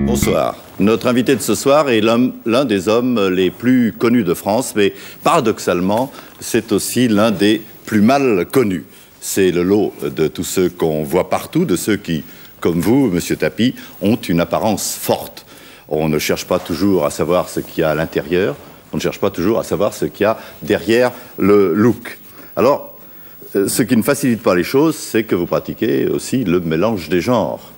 Bonsoir. Notre invité de ce soir est l'un des hommes les plus connus de France, mais paradoxalement, c'est aussi l'un des plus mal connus. C'est le lot de tous ceux qu'on voit partout, de ceux qui, comme vous, Monsieur Tapie, ont une apparence forte. On ne cherche pas toujours à savoir ce qu'il y a à l'intérieur, on ne cherche pas toujours à savoir ce qu'il y a derrière le look. Alors, ce qui ne facilite pas les choses, c'est que vous pratiquez aussi le mélange des genres.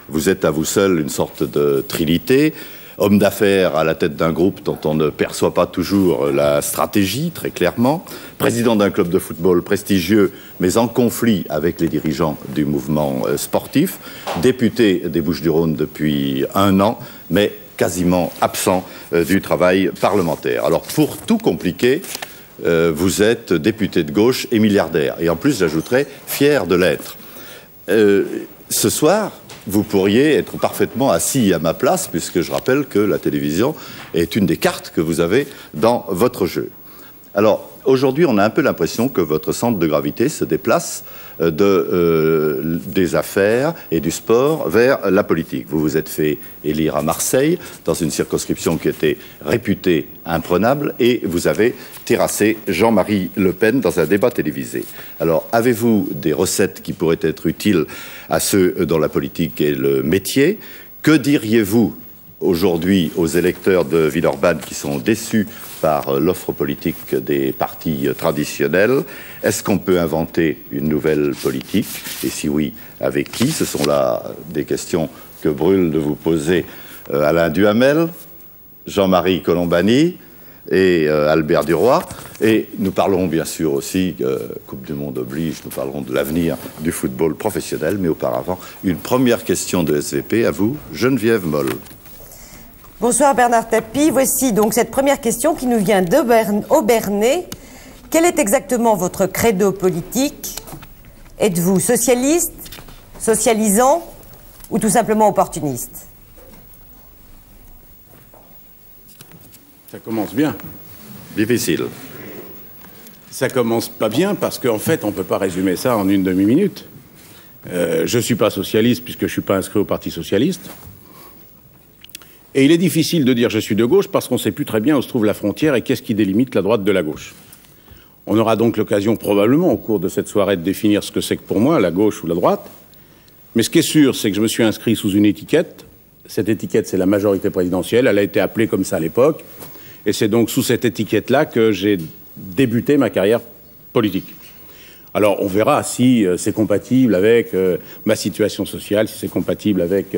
Vous êtes à vous seul une sorte de trinité, homme d'affaires à la tête d'un groupe dont on ne perçoit pas toujours la stratégie, très clairement, président d'un club de football prestigieux, mais en conflit avec les dirigeants du mouvement sportif, député des Bouches-du-Rhône depuis 1 an, mais quasiment absent du travail parlementaire. Alors, pour tout compliquer, vous êtes député de gauche et milliardaire. Et en plus, j'ajouterais, fier de l'être. Ce soir, vous pourriez être parfaitement assis à ma place, puisque je rappelle que la télévision est une des cartes que vous avez dans votre jeu. Alors, aujourd'hui, on a un peu l'impression que votre centre de gravité se déplace des affaires et du sport vers la politique. Vous vous êtes fait élire à Marseille, dans une circonscription qui était réputée imprenable, et vous avez terrassé Jean-Marie Le Pen dans un débat télévisé. Alors, avez-vous des recettes qui pourraient être utiles à ceux dont la politique est le métier? Que diriez-vous aujourd'hui aux électeurs de Villeurbanne qui sont déçus par l'offre politique des partis traditionnels? Est-ce qu'on peut inventer une nouvelle politique? Et si oui, avec qui? Ce sont là des questions que brûle de vous poser Alain Duhamel, Jean-Marie Colombani et Albert Duroy. Et nous parlerons bien sûr aussi, Coupe du Monde oblige, nous parlerons de l'avenir du football professionnel. Mais auparavant, une première question de SVP à vous, Geneviève Moll. Bonsoir Bernard Tapie. Voici donc cette première question qui nous vient d'Aubernay. Quel est exactement votre credo politique? Êtes-vous socialiste, socialisant ou tout simplement opportuniste? Ça commence bien. Difficile. Ça commence pas bien parce qu'en fait, on ne peut pas résumer ça en une demi-minute. Je ne suis pas socialiste puisque je ne suis pas inscrit au Parti socialiste. Et il est difficile de dire je suis de gauche parce qu'on ne sait plus très bien où se trouve la frontière et qu'est-ce qui délimite la droite de la gauche. On aura donc l'occasion probablement au cours de cette soirée de définir ce que c'est que pour moi la gauche ou la droite. Mais ce qui est sûr, c'est que je me suis inscrit sous une étiquette. Cette étiquette, c'est la majorité présidentielle. Elle a été appelée comme ça à l'époque. Et c'est donc sous cette étiquette-là que j'ai débuté ma carrière politique. Alors on verra si c'est compatible avec ma situation sociale, si c'est compatible avec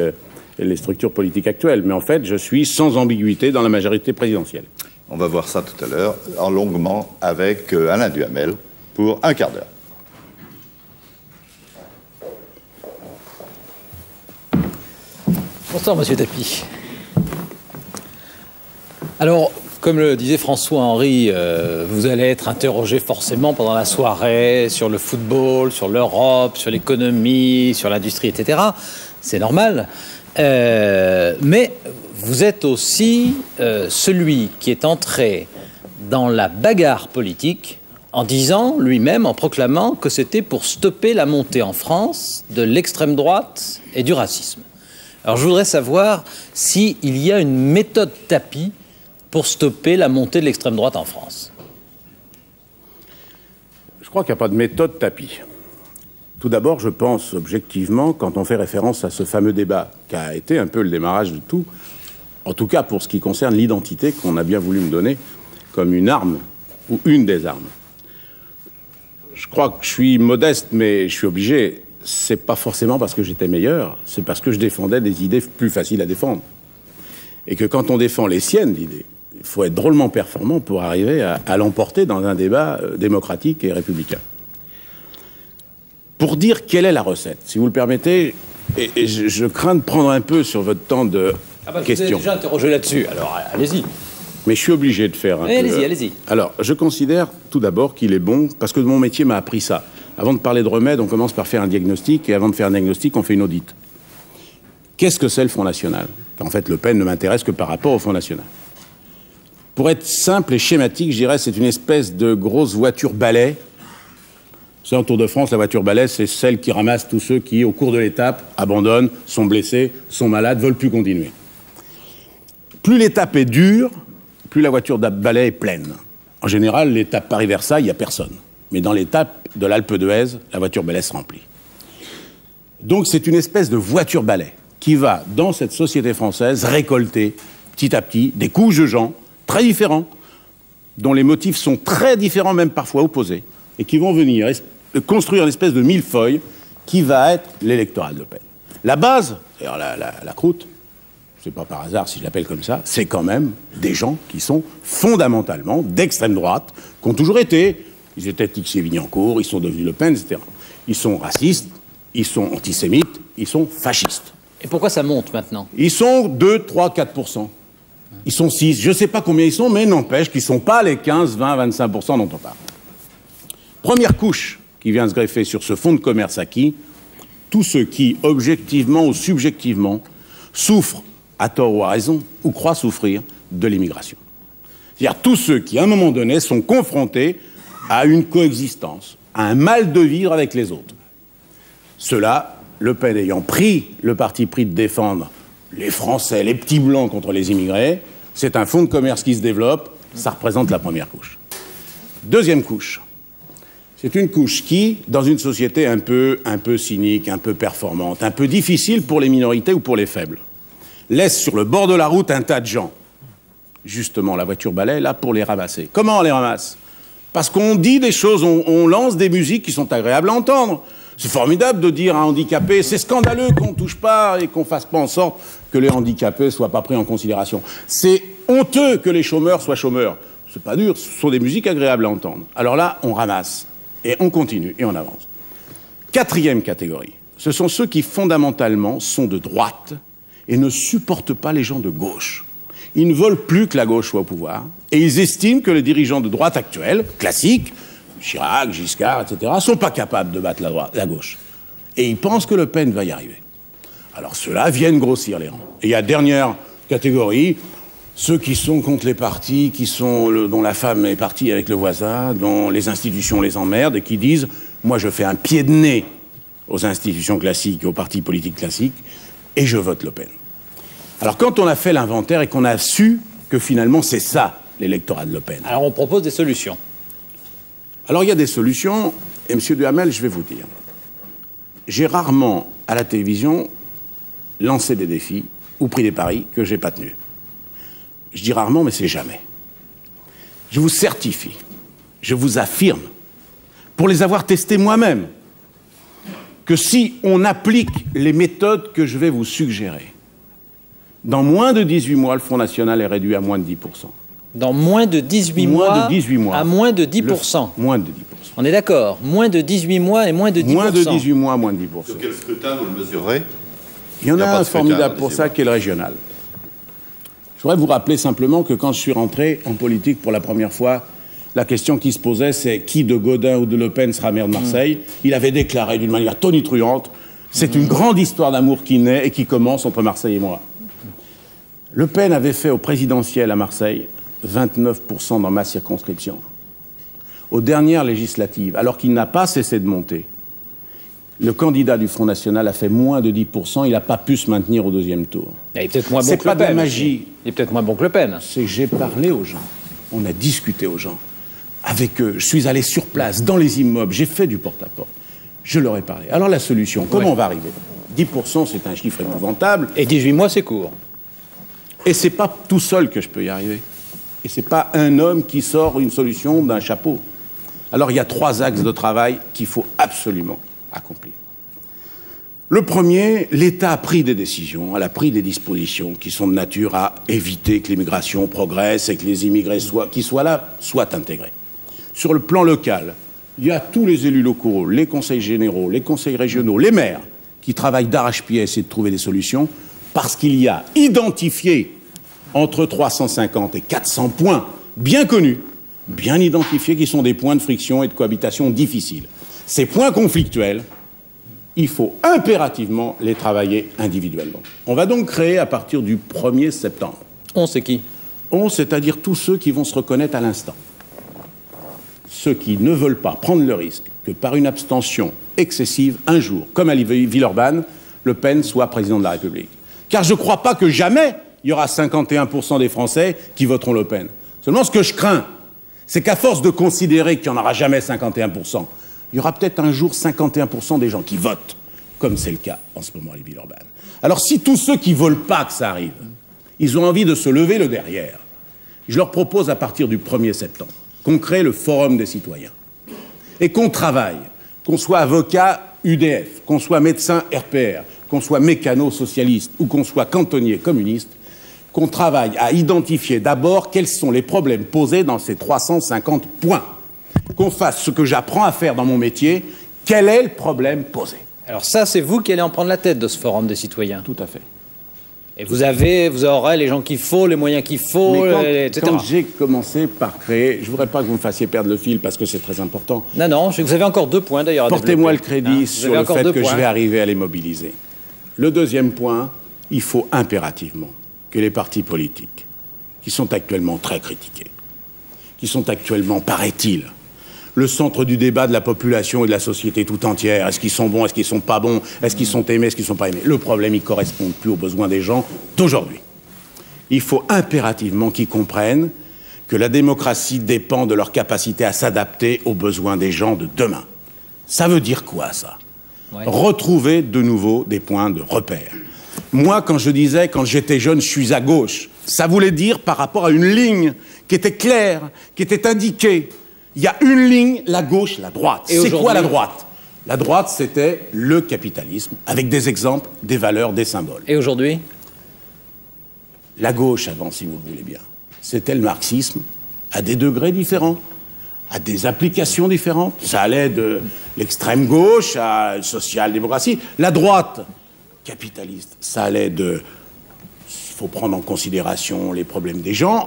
les structures politiques actuelles. Mais en fait, je suis sans ambiguïté dans la majorité présidentielle. On va voir ça tout à l'heure, en longuement, avec Alain Duhamel, pour un quart d'heure. Bonsoir, Monsieur Tapie. Alors, comme le disait François-Henri, vous allez être interrogé forcément pendant la soirée sur le football, sur l'Europe, sur l'économie, sur l'industrie, etc. C'est normal. Mais vous êtes aussi celui qui est entré dans la bagarre politique en disant lui-même, en proclamant que c'était pour stopper la montée en France de l'extrême droite et du racisme. Alors je voudrais savoir s'il y a une méthode Tapie pour stopper la montée de l'extrême droite en France. Je crois qu'il n'y a pas de méthode Tapie. Tout d'abord, je pense objectivement, quand on fait référence à ce fameux débat, qui a été un peu le démarrage de tout, en tout cas pour ce qui concerne l'identité qu'on a bien voulu me donner comme une arme, ou une des armes. Je crois que je suis modeste, mais je suis obligé. C'est pas forcément parce que j'étais meilleur, c'est parce que je défendais des idées plus faciles à défendre. Et que quand on défend les siennes, l'idée, il faut être drôlement performant pour arriver à l'emporter dans un débat démocratique et républicain. Pour dire quelle est la recette, si vous le permettez, et je crains de prendre un peu sur votre temps de questions. Vous êtes déjà interrogé là-dessus, alors allez-y. Mais je suis obligé de faire un peu... Allez-y, allez-y. Alors, je considère tout d'abord qu'il est bon, parce que mon métier m'a appris ça. Avant de parler de remède, on commence par faire un diagnostic, et avant de faire un diagnostic, on fait une audite. Qu'est-ce que c'est le Front National? En fait, Le Pen ne m'intéresse que par rapport au Front National. Pour être simple et schématique, je dirais c'est une espèce de grosse voiture balai C'est en Tour de France, la voiture balai, c'est celle qui ramasse tous ceux qui, au cours de l'étape, abandonnent, sont blessés, sont malades, veulent plus continuer. Plus l'étape est dure, plus la voiture balai est pleine. En général, l'étape Paris-Versailles, il n'y a personne. Mais dans l'étape de l'Alpe d'Huez, la voiture balai se remplit. Donc c'est une espèce de voiture balai qui va, dans cette société française, récolter petit à petit des couches de gens très différents, dont les motifs sont très différents, même parfois opposés, et qui vont venir construire une espèce de millefeuille qui va être l'électorat de Le Pen. La base, alors la croûte, c'est pas par hasard si je l'appelle comme ça, c'est quand même des gens qui sont fondamentalement d'extrême droite, qui ont toujours été, ils étaient Tixier-Vignancourt, ils sont devenus Le Pen, etc. Ils sont racistes, ils sont antisémites, ils sont fascistes. Et pourquoi ça monte maintenant? Ils sont 2, 3, 4%. Ils sont 6, je ne sais pas combien ils sont, mais n'empêche qu'ils ne sont pas les 15, 20, 25% dont on parle. Première couche qui vient se greffer sur ce fonds de commerce acquis, tous ceux qui, objectivement ou subjectivement, souffrent, à tort ou à raison, ou croient souffrir de l'immigration. C'est-à-dire tous ceux qui, à un moment donné, sont confrontés à une coexistence, à un mal de vivre avec les autres. Ceux-là, Le Pen ayant pris le parti pris de défendre les Français, les petits blancs contre les immigrés, c'est un fonds de commerce qui se développe, ça représente la première couche. Deuxième couche, c'est une couche qui, dans une société un peu cynique, un peu performante, un peu difficile pour les minorités ou pour les faibles, laisse sur le bord de la route un tas de gens. Justement, la voiture balai est là pour les ramasser. Comment on les ramasse? Parce qu'on dit des choses, on lance des musiques qui sont agréables à entendre. C'est formidable de dire à un handicapé, c'est scandaleux qu'on ne touche pas et qu'on ne fasse pas en sorte que les handicapés ne soient pas pris en considération. C'est honteux que les chômeurs soient chômeurs. C'est pas dur, ce sont des musiques agréables à entendre. Alors là, on ramasse, et on continue, et on avance. Quatrième catégorie, ce sont ceux qui fondamentalement sont de droite et ne supportent pas les gens de gauche. Ils ne veulent plus que la gauche soit au pouvoir, et ils estiment que les dirigeants de droite actuels, classiques, Chirac, Giscard, etc., ne sont pas capables de battre la gauche. Et ils pensent que Le Pen va y arriver. Alors ceux-là viennent grossir les rangs. Et il y a dernière catégorie, ceux qui sont contre les partis, dont la femme est partie avec le voisin, dont les institutions les emmerdent, et qui disent « moi je fais un pied de nez aux institutions classiques et aux partis politiques classiques, et je vote Le Pen ». Alors quand on a fait l'inventaire et qu'on a su que finalement c'est ça l'électorat de Le Pen. Alors on propose des solutions. Alors il y a des solutions, et M. Duhamel, je vais vous dire, j'ai rarement, à la télévision, lancé des défis ou pris des paris que je n'ai pas tenus. Je dis rarement, mais c'est jamais. Je vous certifie, je vous affirme, pour les avoir testés moi-même, que si on applique les méthodes que je vais vous suggérer, dans moins de 18 mois, le Front National est réduit à moins de 10%. Dans moins de 18 mois, à moins de 10%. Moins de 10%. On est d'accord. Moins de 18 mois et moins de 10%. Moins de 18 mois, moins de 10%. Sur quel scrutin vous le mesurez? Il y en a un formidable pour ça qui est le régional. Je voudrais vous rappeler simplement que quand je suis rentré en politique pour la première fois, la question qui se posait, c'est qui de Gaudin ou de Le Pen sera maire de Marseille. Il avait déclaré d'une manière tonitruante, c'est une grande histoire d'amour qui naît et qui commence entre Marseille et moi. Le Pen avait fait au présidentiel à Marseille 29% dans ma circonscription. Aux dernières législatives, alors qu'il n'a pas cessé de monter, le candidat du Front National a fait moins de 10%, il n'a pas pu se maintenir au deuxième tour. Il est peut-être moins bon c'est que pas Le Pen. de la magie. Il est peut-être moins bon que Le Pen. C'est que j'ai parlé aux gens, on a discuté aux gens, avec eux, je suis allé sur place, dans les immeubles, j'ai fait du porte-à-porte, je leur ai parlé. Alors la solution, comment on va arriver? 10%, c'est un chiffre épouvantable. Et 18 mois, c'est court. Et c'est pas tout seul que je peux y arriver. Et c'est pas un homme qui sort une solution d'un chapeau. Alors il y a 3 axes de travail qu'il faut absolument accomplir. Le premier, l'État a pris des décisions, elle a pris des dispositions qui sont de nature à éviter que l'immigration progresse et que les immigrés qui soient là soient intégrés. Sur le plan local, il y a tous les élus locaux, les conseils généraux, les conseils régionaux, les maires qui travaillent d'arrache-pied à essayer de trouver des solutions parce qu'il y a identifié entre 350 et 400 points bien connus, bien identifiés, qui sont des points de friction et de cohabitation difficiles. Ces points conflictuels, il faut impérativement les travailler individuellement. On va donc créer à partir du 1er septembre. On, c'est qui? On, c'est-à-dire tous ceux qui vont se reconnaître à l'instant. ceux qui ne veulent pas prendre le risque que par une abstention excessive, un jour, comme à Villeurbanne, Le Pen soit président de la République. Car je ne crois pas que jamais il y aura 51% des Français qui voteront Le Pen. Seulement, ce que je crains, c'est qu'à force de considérer qu'il n'y en aura jamais 51%, il y aura peut-être un jour 51% des gens qui votent, comme c'est le cas en ce moment à Villeurbanne. Alors si tous ceux qui ne veulent pas que ça arrive, ils ont envie de se lever le derrière, je leur propose à partir du 1er septembre qu'on crée le Forum des citoyens et qu'on travaille, qu'on soit avocat UDF, qu'on soit médecin RPR, qu'on soit mécano socialiste ou qu'on soit cantonnier communiste, qu'on travaille à identifier d'abord quels sont les problèmes posés dans ces 350 points. Qu'on fasse ce que j'apprends à faire dans mon métier, quel est le problème posé. Alors ça, c'est vous qui allez en prendre la tête de ce Forum des citoyens. Tout à fait. Et vous aurez les gens qu'il faut, les moyens qu'il faut, etc. Quand j'ai commencé par créer, je ne voudrais pas que vous me fassiez perdre le fil parce que c'est très important. Non, vous avez encore 2 points d'ailleurs à Portez-moi le développer. crédit sur le fait que je vais arriver à les mobiliser. Le deuxième point, il faut impérativement que les partis politiques, qui sont actuellement très critiqués, qui sont actuellement, paraît-il, le centre du débat de la population et de la société tout entière. Est-ce qu'ils sont bons, est-ce qu'ils sont pas bons, est-ce qu'ils sont aimés, est-ce qu'ils sont pas aimés? Le problème, il ne correspond plus aux besoins des gens d'aujourd'hui. Il faut impérativement qu'ils comprennent que la démocratie dépend de leur capacité à s'adapter aux besoins des gens de demain. Ça veut dire quoi, ça? Ouais. Retrouver de nouveau des points de repère. Moi, quand je disais, quand j'étais jeune, je suis à gauche, ça voulait dire par rapport à une ligne qui était claire, qui était indiquée. Il y a une ligne, la gauche, la droite. C'est quoi la droite? La droite, c'était le capitalisme, avec des exemples, des valeurs, des symboles. Et aujourd'hui? La gauche, avant, si vous le voulez bien, c'était le marxisme, à des degrés différents, à des applications différentes. Ça allait de l'extrême gauche à la social-démocratie. La droite, capitaliste, ça allait de... Il faut prendre en considération les problèmes des gens,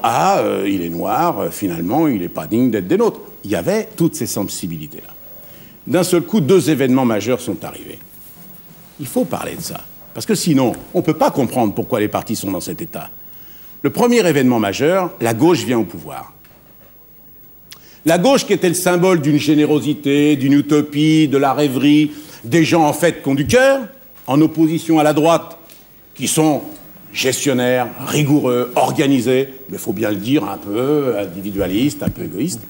il est noir, finalement, il n'est pas digne d'être des nôtres. Il y avait toutes ces sensibilités-là. D'un seul coup, 2 événements majeurs sont arrivés. Il faut parler de ça, parce que sinon, on ne peut pas comprendre pourquoi les partis sont dans cet état. Le premier événement majeur, la gauche vient au pouvoir. La gauche qui était le symbole d'une générosité, d'une utopie, de la rêverie, des gens en fait qui ont du cœur, en opposition à la droite, qui sont gestionnaires, rigoureux, organisés, mais il faut bien le dire, un peu individualiste, un peu égoïste.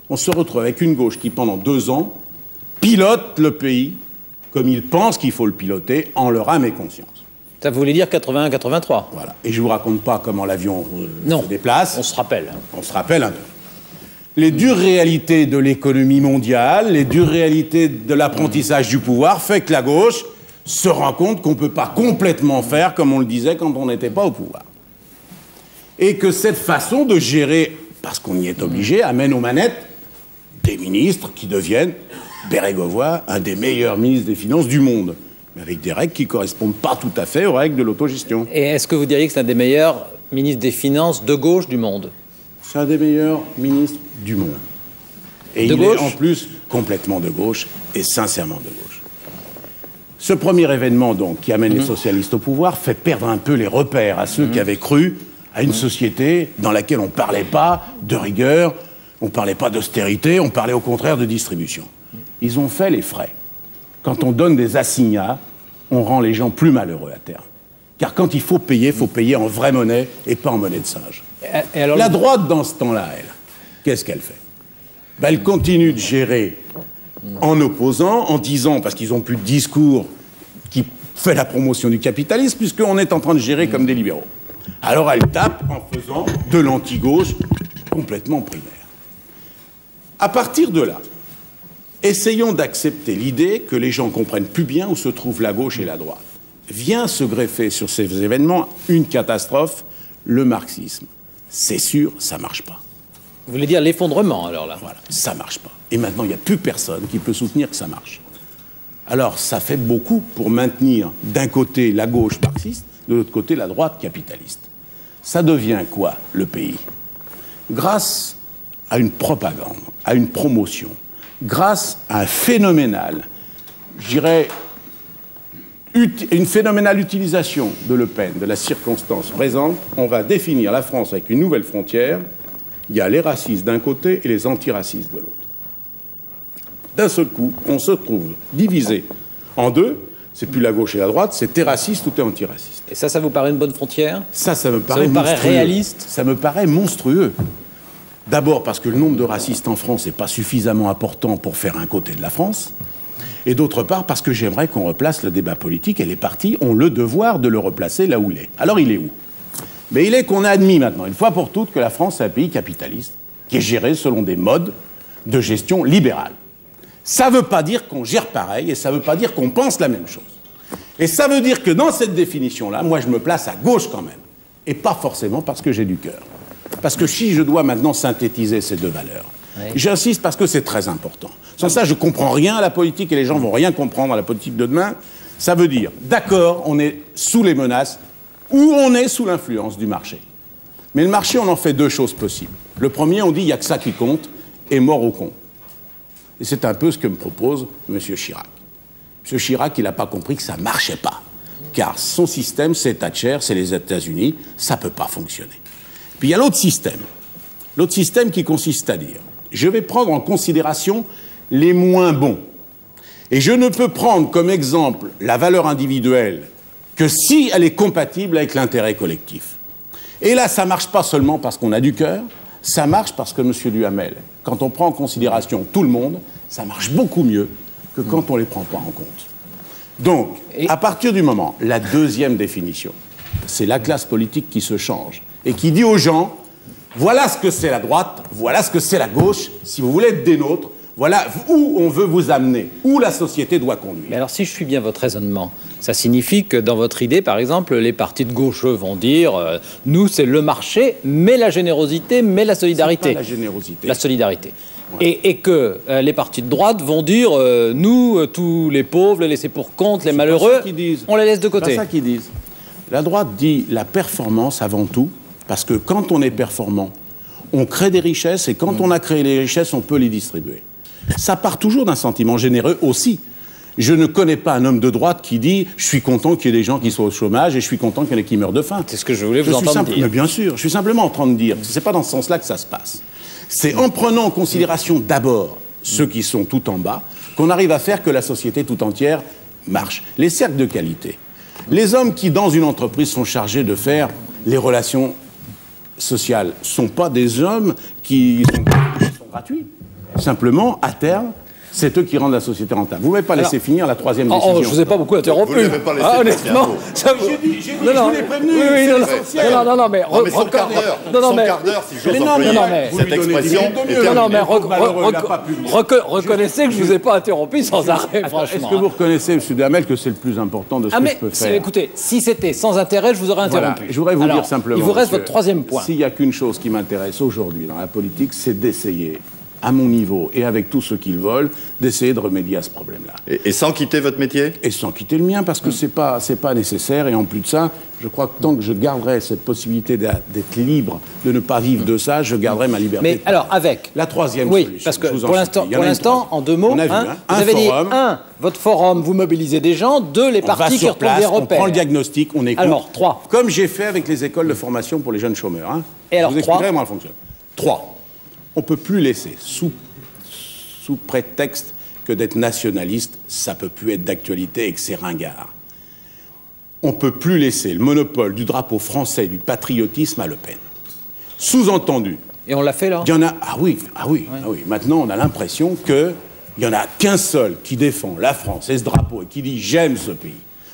On se retrouve avec une gauche qui, pendant 2 ans, pilote le pays comme il pense qu'il faut le piloter, en leur âme et conscience. Ça voulait dire 81-83. Voilà. Et je ne vous raconte pas comment l'avion se déplace. On se rappelle. On se rappelle un peu. Les dures réalités de l'économie mondiale, les dures réalités de l'apprentissage du pouvoir, fait que la gauche se rend compte qu'on ne peut pas complètement faire comme on le disait quand on n'était pas au pouvoir. Et que cette façon de gérer, parce qu'on y est obligé, amène aux manettes des ministres qui deviennent, Bérégovoy, un des meilleurs ministres des Finances du monde, mais avec des règles qui ne correspondent pas tout à fait aux règles de l'autogestion. Et est-ce que vous diriez que c'est un des meilleurs ministres des Finances de gauche du monde? C'est un des meilleurs ministres du monde. Et il est en plus complètement de gauche et sincèrement de gauche. Ce premier événement, donc, qui amène les socialistes au pouvoir, fait perdre un peu les repères à ceux qui avaient cru à une société dans laquelle on ne parlait pas de rigueur, on ne parlait pas d'austérité, on parlait au contraire de distribution. Ils ont fait les frais. Quand on donne des assignats, on rend les gens plus malheureux à terme. Car quand il faut payer en vraie monnaie et pas en monnaie de singe. Et alors, la droite, dans ce temps-là, elle, qu'est-ce qu'elle fait? Elle continue de gérer en opposant, en disant, parce qu'ils n'ont plus de discours qui fait la promotion du capitalisme, puisqu'on est en train de gérer comme des libéraux. Alors elle tape en faisant de l'anti-gauche complètement primaire. À partir de là, essayons d'accepter l'idée que les gens comprennent plus bien où se trouvent la gauche et la droite. Vient se greffer sur ces événements une catastrophe, le marxisme. C'est sûr, ça ne marche pas. Vous voulez dire l'effondrement, alors là? Voilà, ça ne marche pas. Et maintenant, il n'y a plus personne qui peut soutenir que ça marche. Alors, ça fait beaucoup pour maintenir d'un côté la gauche marxiste, de l'autre côté la droite capitaliste. Ça devient quoi, le pays? Grâce à une propagande, à une promotion, grâce à un phénoménal, je dirais, une phénoménale utilisation de Le Pen, de la circonstance présente, on va définir la France avec une nouvelle frontière. Il y a les racistes d'un côté et les antiracistes de l'autre. d'un seul coup, on se trouve divisé en deux. C'est plus la gauche et la droite, c'est t'es raciste ou t'es antiraciste. Et ça vous paraît une bonne frontière? Ça me paraît monstrueux. Réaliste? Ça me paraît monstrueux. D'abord parce que le nombre de racistes en France n'est pas suffisamment important pour faire un côté de la France. Et d'autre part parce que j'aimerais qu'on replace le débat politique et les partis ont le devoir de le replacer là où il est. Alors il est où? Mais il est qu'on a admis maintenant, une fois pour toutes, que la France est un pays capitaliste qui est géré selon des modes de gestion libérale. Ça ne veut pas dire qu'on gère pareil et ça ne veut pas dire qu'on pense la même chose. Et ça veut dire que dans cette définition-là, moi je me place à gauche quand même. Et pas forcément parce que j'ai du cœur. Parce que si je dois maintenant synthétiser ces deux valeurs, j'insiste parce que c'est très important. Sans ça, je ne comprends rien à la politique et les gens ne vont rien comprendre à la politique de demain. Ça veut dire, d'accord, on est sous les menaces ou on est sous l'influence du marché. Mais le marché, on en fait deux choses possibles. Le premier, on dit, il n'y a que ça qui compte, et mort au con. Et c'est un peu ce que me propose M. Chirac. M. Chirac, il n'a pas compris que ça ne marchait pas. Car son système, c'est Thatcher, c'est les États-Unis, ça ne peut pas fonctionner. Puis il y a l'autre système qui consiste à dire, je vais prendre en considération les moins bons. Et je ne peux prendre comme exemple la valeur individuelle que si elle est compatible avec l'intérêt collectif. Et là, ça ne marche pas seulement parce qu'on a du cœur, ça marche parce que, M. Duhamel, quand on prend en considération tout le monde, ça marche beaucoup mieux que quand on ne les prend pas en compte. Donc, à partir du moment, la deuxième définition, c'est la classe politique qui se change et qui dit aux gens, voilà ce que c'est la droite, voilà ce que c'est la gauche, si vous voulez être des nôtres, voilà où on veut vous amener, où la société doit conduire. Mais alors, si je suis bien votre raisonnement, ça signifie que dans votre idée, par exemple, les partis de gauche vont dire nous, c'est le marché, mais la générosité, mais la solidarité. C'est pas la générosité. La solidarité. Ouais. Et que les partis de droite vont dire nous, tous les pauvres, les laissés pour compte, les malheureux, on les laisse de côté. C'est pas ça qu'ils disent. La droite dit la performance avant tout, parce que quand on est performant, on crée des richesses, et quand on a créé les richesses, on peut les distribuer. Ça part toujours d'un sentiment généreux aussi. Je ne connais pas un homme de droite qui dit « je suis content qu'il y ait des gens qui soient au chômage et je suis content qu'il y en ait qui meurent de faim ». C'est ce que je voulais vous entendre dire. Mais bien sûr, je suis simplement en train de dire, c'est pas dans ce sens-là que ça se passe. C'est en prenant en considération d'abord ceux qui sont tout en bas qu'on arrive à faire que la société tout entière marche. Les cercles de qualité. Les hommes qui, dans une entreprise, sont chargés de faire les relations sociales ne sont pas des hommes qui sont gratuits. Simplement, à terme, c'est eux qui rendent la société rentable. Vous ne m'avez pas laissé finir la troisième décision. Je ne vous ai pas beaucoup interrompu. Vous ne l'avez pas laissé honnêtement, ça j'ai dit, je vous l'ai prévenu. Non, mais son quart d'heure, si j'ose employer cette expression. Reconnaissez que je ne vous ai pas interrompu sans arrêt, franchement. Est-ce que vous reconnaissez, M. Duhamel, que c'est le plus important de ce que je peux faire? Écoutez, si c'était sans intérêt, je vous aurais interrompu. Je voudrais vous dire simplement... Il vous reste votre troisième point. S'il n'y a qu'une chose qui m'intéresse aujourd'hui dans la politique, c'est d'essayer, à mon niveau et avec tous ceux qui le veulent, d'essayer de remédier à ce problème-là. Et sans quitter votre métier? Et sans quitter le mien, parce que c'est pas nécessaire. Et en plus de ça, je crois que tant que je garderai cette possibilité d'être libre, de ne pas vivre de ça, je garderai ma liberté. Mais alors, avec... La troisième solution. Oui, parce que pour l'instant, en deux mots, on a vu, vous avez dit, votre forum, vous mobilisez des gens, deux, les partis qui retrouvent des repères. On prend le diagnostic, on écoute. Alors, 3. Comme j'ai fait avec les écoles de formation pour les jeunes chômeurs. Et alors, je vous expliquerai comment ça fonctionne. 3. On ne peut plus laisser, sous prétexte que d'être nationaliste, ça ne peut plus être d'actualité et que c'est ringard. On ne peut plus laisser le monopole du drapeau français, du patriotisme à Le Pen. Sous-entendu. Et on l'a fait, là? Il y en a... Ah oui. Maintenant, on a l'impression qu'il n'y en a qu'un seul qui défend la France et ce drapeau et qui dit « j'aime ce pays ».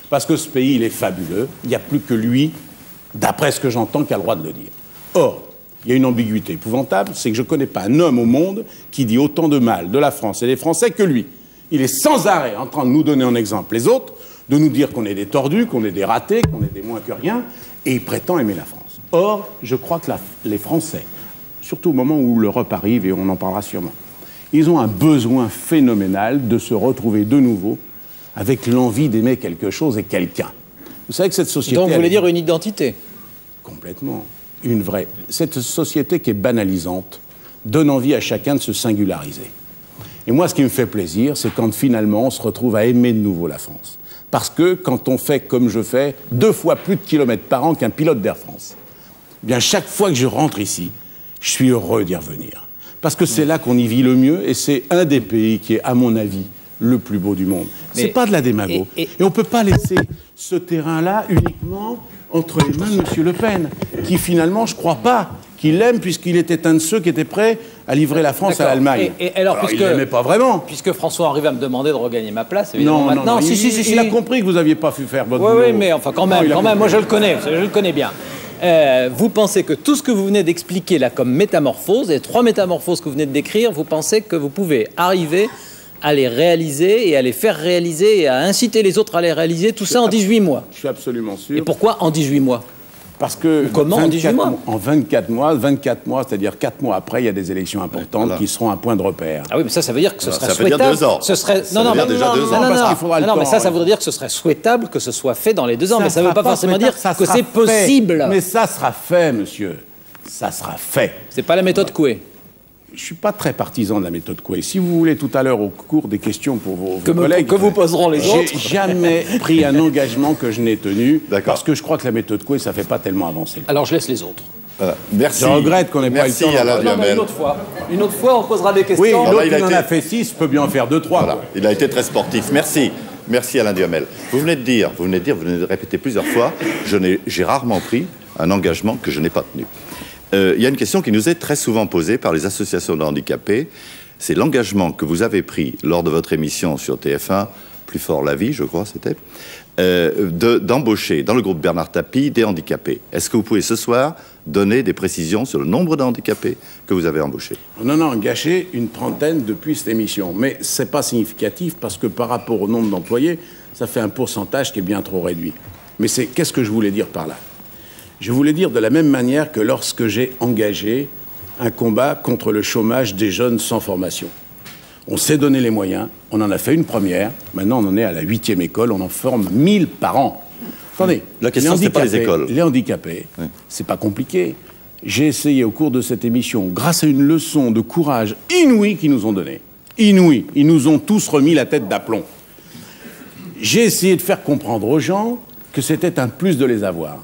Parce que ce pays, il est fabuleux. Il n'y a plus que lui, d'après ce que j'entends, qui a le droit de le dire. Or, il y a une ambiguïté épouvantable, c'est que je ne connais pas un homme au monde qui dit autant de mal de la France et des Français que lui. Il est sans arrêt en train de nous donner en exemple les autres, de nous dire qu'on est des tordus, qu'on est des ratés, qu'on est des moins que rien, et il prétend aimer la France. Or, je crois que les Français, surtout au moment où l'Europe arrive, et on en parlera sûrement, ils ont un besoin phénoménal de se retrouver de nouveau avec l'envie d'aimer quelque chose et quelqu'un. Vous savez que cette société... Donc vous voulez dire une identité? Complètement. Une vraie. Cette société qui est banalisante donne envie à chacun de se singulariser. Et moi, ce qui me fait plaisir, c'est quand finalement on se retrouve à aimer de nouveau la France. Parce que quand on fait comme je fais, 2 fois plus de kilomètres par an qu'un pilote d'Air France, eh bien chaque fois que je rentre ici, je suis heureux d'y revenir. Parce que c'est là qu'on y vit le mieux, et c'est un des pays qui est, à mon avis, le plus beau du monde. C'est pas de la démago. Et on ne peut pas laisser ce terrain-là uniquement entre les mains de M. Le Pen, qui finalement, je ne crois pas qu'il l'aime, puisqu'il était un de ceux qui étaient prêts à livrer la France à l'Allemagne. Et alors il ne l'aimait pas vraiment. Puisque François-Henri va me demander de regagner ma place, évidemment, maintenant... Non, il a compris que vous n'aviez pas pu faire votre boulot. Oui, mais enfin, quand même, moi je le connais bien. Vous pensez que tout ce que vous venez d'expliquer là comme métamorphose, les 3 métamorphoses que vous venez de décrire, vous pensez que vous pouvez arriver à les réaliser et à les faire réaliser et à inciter les autres à les réaliser, tout ça en 18 mois? Je suis absolument sûr. Et pourquoi en 18 mois? Parce que comment en 18 mois? En 24 mois, c'est-à-dire 4 mois après, il y a des élections importantes qui seront un point de repère. Ah oui, mais ça veut dire que ce serait souhaitable. Ça veut dire 2 ans. Ce serait... Non, déjà 2 ans. Parce qu'il faudra le temps. Mais ça voudrait dire que ce serait souhaitable que ce soit fait dans les 2 ans. Mais ça ne veut pas forcément dire que c'est fait. possible. Mais ça sera fait, monsieur. Ça sera fait. C'est pas la méthode Coué. Je ne suis pas très partisan de la méthode Coué. Si vous voulez, tout à l'heure, au cours des questions pour vos collègues... Que vous poseront les autres. J'ai jamais pris un engagement que je n'ai tenu, parce que je crois que la méthode Coué, ça ne fait pas tellement avancer. Alors je laisse les autres. Merci. Je regrette qu'on n'ait pas eu le temps. Merci Alain Duhamel. Une autre fois, on posera des questions. Oui, l'autre, il en a fait 6, peut bien en faire 2, 3. Voilà. Il a été très sportif. Merci. Merci Alain Duhamel. Vous venez de répéter plusieurs fois, j'ai rarement pris un engagement que je n'ai pas tenu. Il y a une question qui nous est très souvent posée par les associations de handicapés. C'est l'engagement que vous avez pris lors de votre émission sur TF1, Plus fort la vie, je crois, c'était, d'embaucher dans le groupe Bernard Tapie des handicapés. Est-ce que vous pouvez ce soir donner des précisions sur le nombre de handicapés que vous avez embauchés? On en a engagé une trentaine depuis cette émission. Mais ce n'est pas significatif parce que par rapport au nombre d'employés, ça fait un pourcentage qui est bien trop réduit. Mais qu'est-ce que je voulais dire par là? Je voulais dire de la même manière que lorsque j'ai engagé un combat contre le chômage des jeunes sans formation. On s'est donné les moyens, on en a fait une première, maintenant on en est à la 8e école, on en forme 1000 par an. Attendez, la question, c'est pas les écoles. Les handicapés, c'est pas compliqué. J'ai essayé au cours de cette émission, grâce à une leçon de courage inouïe qu'ils nous ont donnée, inouïe, ils nous ont tous remis la tête d'aplomb. J'ai essayé de faire comprendre aux gens que c'était un plus de les avoir.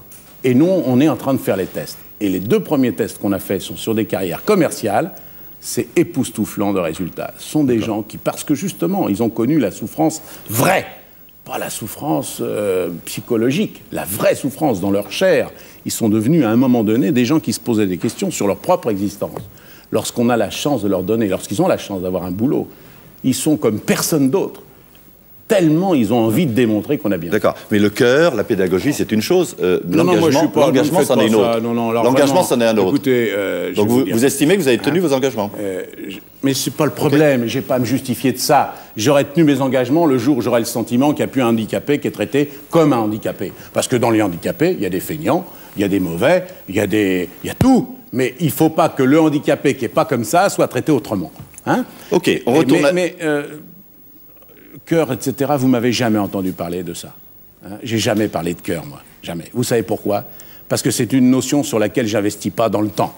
Et nous, on est en train de faire les tests. Et les 2 premiers tests qu'on a faits sont sur des carrières commerciales. C'est époustouflant de résultats. Ce sont des gens qui, parce que justement, ils ont connu la souffrance vraie, pas la souffrance psychologique, la vraie souffrance dans leur chair. Ils sont devenus, à un moment donné, des gens qui se posaient des questions sur leur propre existence. Lorsqu'on a la chance de leur donner, lorsqu'ils ont la chance d'avoir un boulot, ils sont comme personne d'autre. Tellement ils ont envie de démontrer qu'on a bien. D'accord. Mais le cœur, la pédagogie, c'est une chose. L'engagement, c'en est une autre. L'engagement, c'en est un autre. Écoutez, donc vous estimez que vous avez tenu vos engagements? Mais c'est pas le problème. Okay. J'ai pas à me justifier de ça. J'aurais tenu mes engagements le jour où j'aurais le sentiment qu'il n'y a plus un handicapé qui est traité comme un handicapé. Parce que dans les handicapés, il y a des feignants, il y a des mauvais, il y a tout. Mais il ne faut pas que le handicapé qui n'est pas comme ça soit traité autrement. Hein? Ok, on retourne. Cœur, etc., vous m'avez jamais entendu parler de ça. Hein? J'ai jamais parlé de cœur, moi. Jamais. Vous savez pourquoi? Parce que c'est une notion sur laquelle j'investis pas dans le temps.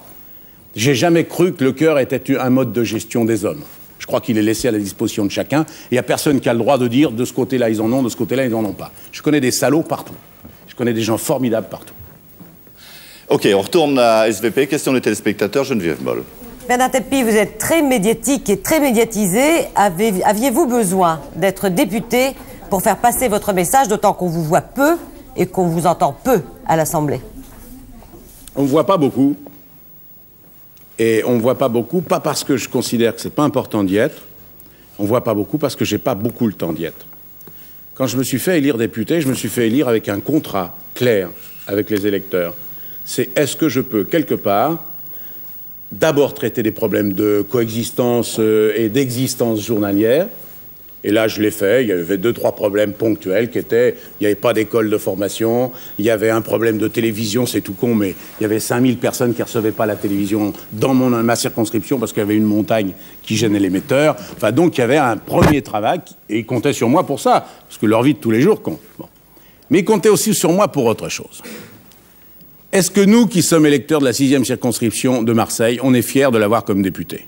J'ai jamais cru que le cœur était un mode de gestion des hommes. Je crois qu'il est laissé à la disposition de chacun. Il n'y a personne qui a le droit de dire de ce côté-là ils en ont, de ce côté-là ils n'en ont pas. Je connais des salauds partout. Je connais des gens formidables partout. Ok, on retourne à SVP. Question des téléspectateurs, Geneviève Moll. Bernard Tapie, vous êtes très médiatique et très médiatisé. Aviez-vous besoin d'être député pour faire passer votre message, d'autant qu'on vous voit peu et qu'on vous entend peu à l'Assemblée? On ne me voit pas beaucoup. Et on ne me voit pas beaucoup, pas parce que je considère que ce n'est pas important d'y être. On ne me voit pas beaucoup parce que je n'ai pas beaucoup le temps d'y être. Quand je me suis fait élire député, je me suis fait élire avec un contrat clair avec les électeurs. C'est est-ce que je peux, quelque part, d'abord traiter des problèmes de coexistence et d'existence journalière. Et là, je l'ai fait. Il y avait 2-3 problèmes ponctuels qui étaient... Il n'y avait pas d'école de formation. Il y avait un problème de télévision, c'est tout con, mais il y avait 5000 personnes qui ne recevaient pas la télévision dans ma circonscription parce qu'il y avait une montagne qui gênait l'émetteur. Enfin, donc, il y avait un premier travail et ils comptaient sur moi pour ça, parce que leur vie de tous les jours compte. Bon. Mais ils comptaient aussi sur moi pour autre chose. Est-ce que nous, qui sommes électeurs de la 6e circonscription de Marseille, on est fiers de l'avoir comme député?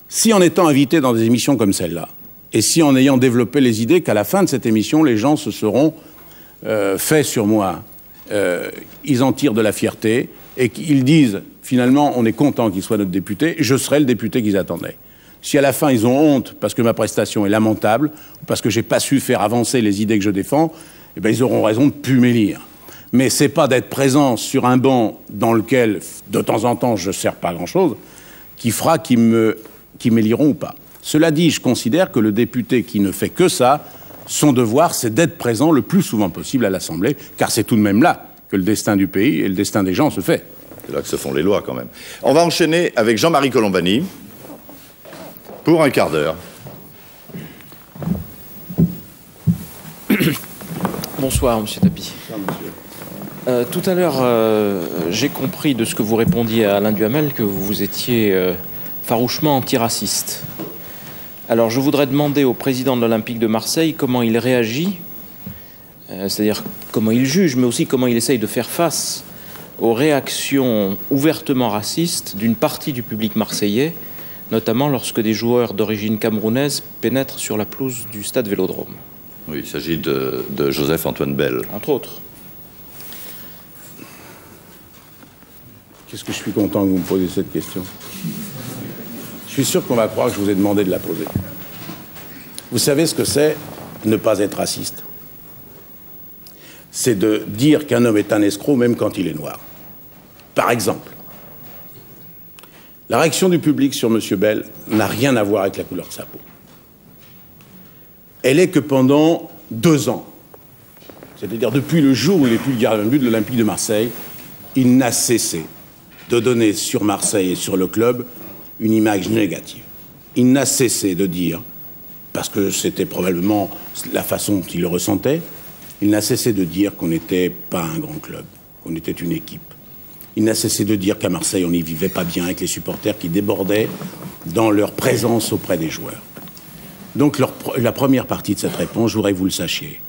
Si en étant invités dans des émissions comme celle-là, et si en ayant développé les idées qu'à la fin de cette émission, les gens se seront faits sur moi, ils en tirent de la fierté, et qu'ils disent, finalement, on est content qu'il soit notre député, je serai le député qu'ils attendaient. Si à la fin, ils ont honte parce que ma prestation est lamentable, ou parce que j'ai pas su faire avancer les idées que je défends, eh ben, ils auront raison de plus m'élire. Mais c'est pas d'être présent sur un banc dans lequel, de temps en temps, je ne sers pas à grand-chose, qui fera qu'ils m'éliront ou pas. Cela dit, je considère que le député qui ne fait que ça, son devoir, c'est d'être présent le plus souvent possible à l'Assemblée, car c'est tout de même là que le destin du pays et le destin des gens se fait. C'est là que se font les lois, quand même. On va enchaîner avec Jean-Marie Colombani pour un quart d'heure. Bonsoir, Monsieur Tapie. Tout à l'heure, j'ai compris de ce que vous répondiez à Alain Duhamel que vous étiez farouchement antiraciste. Alors, je voudrais demander au président de l'Olympique de Marseille comment il réagit, c'est-à-dire comment il juge, mais aussi comment il essaye de faire face aux réactions ouvertement racistes d'une partie du public marseillais, notamment lorsque des joueurs d'origine camerounaise pénètrent sur la pelouse du stade Vélodrome. Oui, il s'agit de Joseph-Antoine Bell. Entre autres. Qu'est-ce que je suis content que vous me posiez cette question. Je suis sûr qu'on va croire que je vous ai demandé de la poser. Vous savez ce que c'est ne pas être raciste? C'est de dire qu'un homme est un escroc même quand il est noir. Par exemple, la réaction du public sur M. Bell n'a rien à voir avec la couleur de sa peau. Elle est que pendant 2 ans, c'est-à-dire depuis le jour où il n'est plus le gardien de but de l'Olympique de Marseille, il n'a cessé de donner sur Marseille et sur le club une image négative. Il n'a cessé de dire, parce que c'était probablement la façon dont il le ressentait, il n'a cessé de dire qu'on n'était pas un grand club, qu'on était une équipe. Il n'a cessé de dire qu'à Marseille, on n'y vivait pas bien, avec les supporters qui débordaient dans leur présence auprès des joueurs. Donc la première partie de cette réponse, je voudrais que vous le sachiez,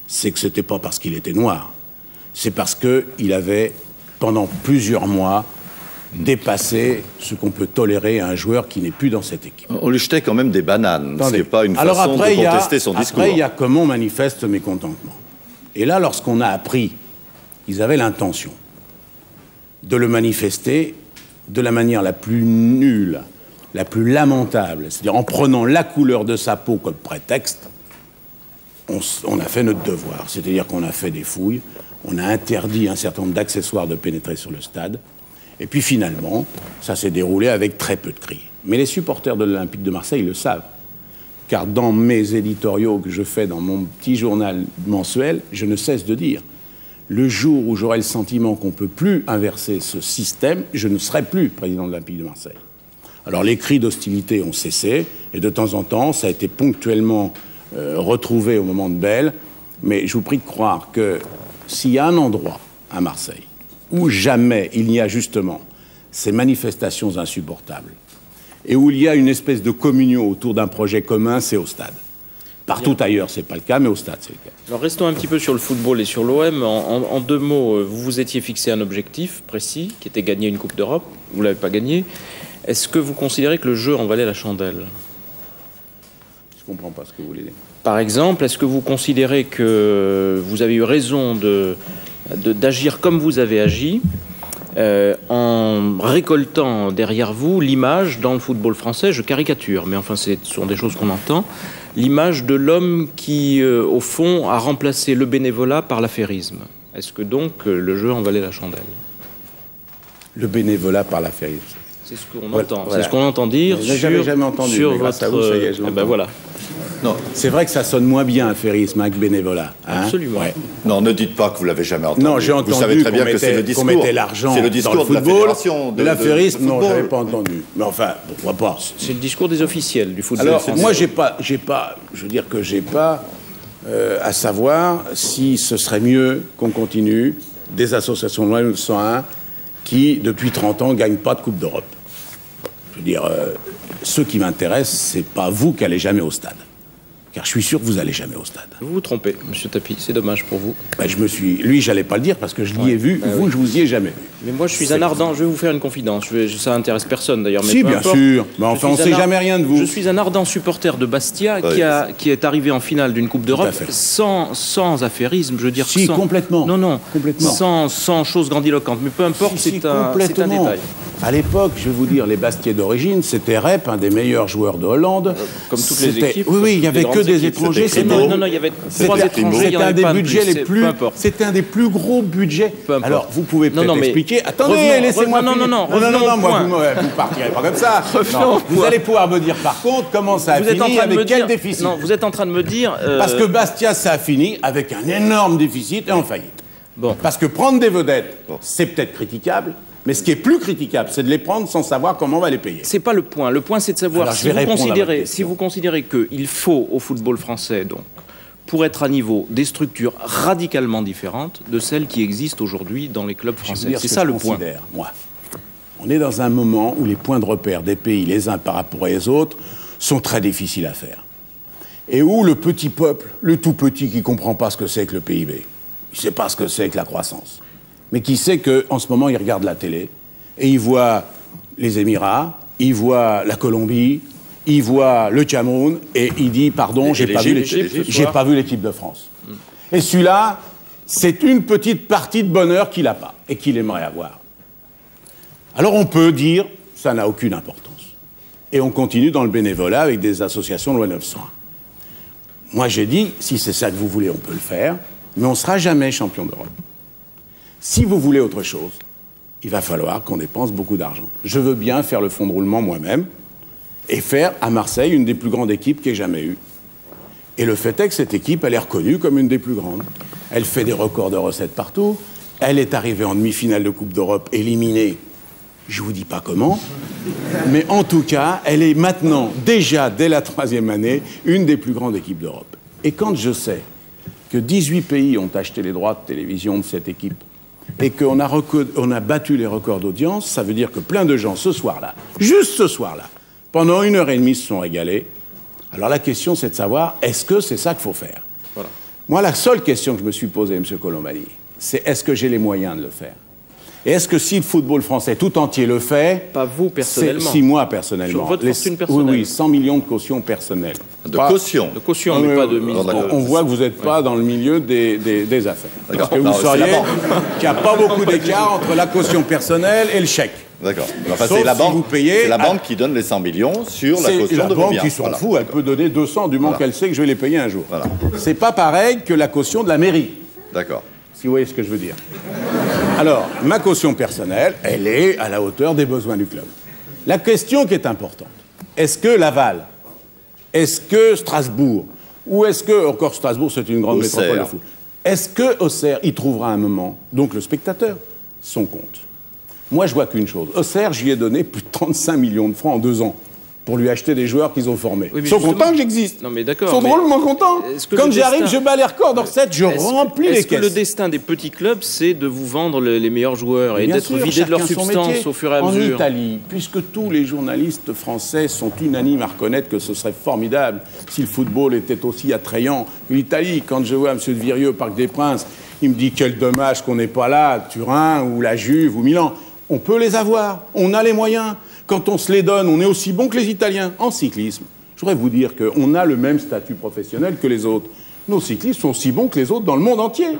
c'est que ce n'était pas parce qu'il était noir, c'est parce qu'il avait, pendant plusieurs mois, dépassé ce qu'on peut tolérer à un joueur qui n'est plus dans cette équipe. On lui jetait quand même des bananes, ce n'est pas une façon de contester son discours. Après, il y a comment on manifeste mécontentement. Et là, lorsqu'on a appris qu'ils avaient l'intention de le manifester de la manière la plus nulle, la plus lamentable, c'est-à-dire en prenant la couleur de sa peau comme prétexte, on a fait notre devoir. C'est-à-dire qu'on a fait des fouilles, on a interdit un certain nombre d'accessoires de pénétrer sur le stade, et puis finalement, ça s'est déroulé avec très peu de cris. Mais les supporters de l'Olympique de Marseille le savent, car dans mes éditoriaux que je fais dans mon petit journal mensuel, je ne cesse de dire le jour où j'aurai le sentiment qu'on ne peut plus inverser ce système, je ne serai plus président de l'Olympique de Marseille. Alors les cris d'hostilité ont cessé, et de temps en temps, ça a été ponctuellement retrouvé au moment de Bell, mais je vous prie de croire que s'il y a un endroit à Marseille où jamais il n'y a justement ces manifestations insupportables, et où il y a une espèce de communion autour d'un projet commun, c'est au stade. Partout ailleurs, c'est pas le cas, mais au stade, c'est le cas. Alors restons un petit peu sur le football et sur l'OM. En 2 mots, vous vous étiez fixé un objectif précis, qui était gagner une Coupe d'Europe. Vous ne l'avez pas gagné. Est-ce que vous considérez que le jeu en valait la chandelle? Je ne comprends pas ce que vous voulez dire. Par exemple, est-ce que vous considérez que vous avez eu raison d'agir comme vous avez agi, en récoltant derrière vous l'image dans le football français, je caricature, mais enfin ce sont des choses qu'on entend, l'image de l'homme qui, au fond, a remplacé le bénévolat par l'affairisme. Est-ce que donc le jeu en valait la chandelle? Le bénévolat par l'affairisme. C'est ce qu'on entend. Voilà. C'est ce qu'on entend dire j'avais jamais entendu, sur votre... à vous, ça y est, je l'entends. Voilà. Non, c'est vrai que ça sonne moins bien affairisme avec bénévolat. Hein. Absolument. Ouais. Non, ne dites pas que vous l'avez jamais entendu. Non, j'ai entendu. Vous savez très bien que c'est le discours. Qu'on mettait l'argent c'est le discours dans le football. De la fédération de l'affairisme, non, j'avais pas entendu. Mais enfin, pourquoi pas. C'est le discours des officiels du football. Alors, moi, j'ai pas, je veux dire que j'ai pas à savoir si ce serait mieux qu'on continue des associations de loi 101 qui, depuis 30 ans, gagnent pas de Coupe d'Europe. Je veux dire, ce qui m'intéresse, c'est pas vous qui allez jamais au stade. Car je suis sûr que vous allez jamais au stade. Vous vous trompez, Monsieur Tapie, c'est dommage pour vous. Ben, lui, j'allais pas le dire parce que je l'y ai vu, vous, je vous y ai jamais vu. Mais moi, je suis un ardent, je vais vous faire une confidence, ça intéresse personne d'ailleurs. Si, bien sûr, mais enfin, on sait jamais rien de vous. Je suis un ardent supporter de Bastia qui est arrivé en finale d'une Coupe d'Europe sans affairisme, je veux dire. Si, sans, complètement. Non, complètement. sans choses grandiloquentes, mais peu importe, c'est un détail. À l'époque, je vais vous dire, les Bastiais d'origine, c'était Rep, un des meilleurs joueurs de Hollande. Comme toutes les équipes. Oui, il n'y avait que des étrangers. Non, il y avait 3 étrangers, il y en avait pas de plus. C'était un des plus gros budgets. Alors, vous pouvez peut-être expliquer. Attendez, laissez-moi. Non, vous partirez pas comme ça. Vous allez pouvoir me dire, par contre, comment ça a fini, avec quel déficit. Non, vous êtes en train de me dire... Parce que Bastia, ça a fini avec un énorme déficit et en faillite. Bon. Parce que prendre des vedettes, c'est peut-être critiquable, mais ce qui est plus critiquable, c'est de les prendre sans savoir comment on va les payer. C'est pas le point. Le point, c'est de savoir Alors, si vous considérez qu'il faut au football français, donc, pour être à niveau, des structures radicalement différentes de celles qui existent aujourd'hui dans les clubs français. C'est ça le point. Moi, on est dans un moment où les points de repère des pays, les uns par rapport aux autres, sont très difficiles à faire. Et où le petit peuple, le tout petit qui ne comprend pas ce que c'est que le PIB, il ne sait pas ce que c'est que la croissance, mais qui sait qu'en ce moment, il regarde la télé et il voit les Émirats, il voit la Colombie, il voit le Cameroun et il dit, pardon, j'ai pas vu l'équipe de France. Et celui-là, c'est une petite partie de bonheur qu'il n'a pas et qu'il aimerait avoir. Alors on peut dire, ça n'a aucune importance. Et on continue dans le bénévolat avec des associations loi 901. Moi j'ai dit, si c'est ça que vous voulez, on peut le faire, mais on ne sera jamais champion d'Europe. Si vous voulez autre chose, il va falloir qu'on dépense beaucoup d'argent. Je veux bien faire le fonds de roulement moi-même et faire à Marseille une des plus grandes équipes qu'il y ait jamais eu. Et le fait est que cette équipe, elle est reconnue comme une des plus grandes. Elle fait des records de recettes partout. Elle est arrivée en demi-finale de Coupe d'Europe, éliminée, je ne vous dis pas comment, mais en tout cas, elle est maintenant, déjà dès la 3e année, une des plus grandes équipes d'Europe. Et quand je sais que 18 pays ont acheté les droits de télévision de cette équipe, et qu'on a battu les records d'audience, ça veut dire que plein de gens, ce soir-là, juste ce soir-là, pendant 1h30 se sont régalés. Alors la question, c'est de savoir, est-ce que c'est ça qu'il faut faire? Voilà. Moi, la seule question que je me suis posée, M. Colombani, c'est est-ce que j'ai les moyens de le faire? Et est-ce que si le football français tout entier le fait... Pas vous, personnellement. Si, moi, personnellement. Votre fortune personnelle. Oui, 100 millions de caution personnelle. Caution. De caution, mais pas de mise. On voit que vous n'êtes pas dans le milieu des affaires. Parce que vous sauriez qu'il n'y a pas beaucoup d'écart entre la caution personnelle et le chèque. D'accord. Enfin, c'est la banque, c'est la banque qui donne les 100 millions sur la caution de vos biens. La banque qui s'en fout, elle peut donner 200 du moment qu'elle sait que je vais les payer un jour. Voilà. C'est pas pareil que la caution de la mairie. D'accord. Si vous voyez ce que je veux dire. Alors, ma caution personnelle, elle est à la hauteur des besoins du club. La question qui est importante, est-ce que Laval, est-ce que Strasbourg, ou est-ce que, encore Strasbourg, c'est une grande métropole de foot, est-ce que Auxerre y trouvera un moment, donc le spectateur, son compte? Moi, je vois qu'une chose. Auxerre, j'y ai donné plus de 35 millions de francs en 2 ans. Pour lui acheter des joueurs qu'ils ont formés. Oui, ils sont contents que j'existe. Non, mais d'accord. Ils sont drôlement contents. Quand j'arrive, je bats les records de recettes, je remplis les caisses. Est-ce que le destin des petits clubs, c'est de vous vendre les meilleurs joueurs et d'être vidés de leur substance au fur et à mesure? En Italie, puisque tous les journalistes français sont unanimes à reconnaître que ce serait formidable si le football était aussi attrayant. L'Italie, quand je vois M. de Virieux au Parc des Princes, il me dit quel dommage qu'on n'est pas là, Turin ou la Juve ou Milan. On peut les avoir, on a les moyens. Quand on se les donne, on est aussi bon que les Italiens. En cyclisme, je voudrais vous dire qu'on a le même statut professionnel que les autres. Nos cyclistes sont aussi bons que les autres dans le monde entier.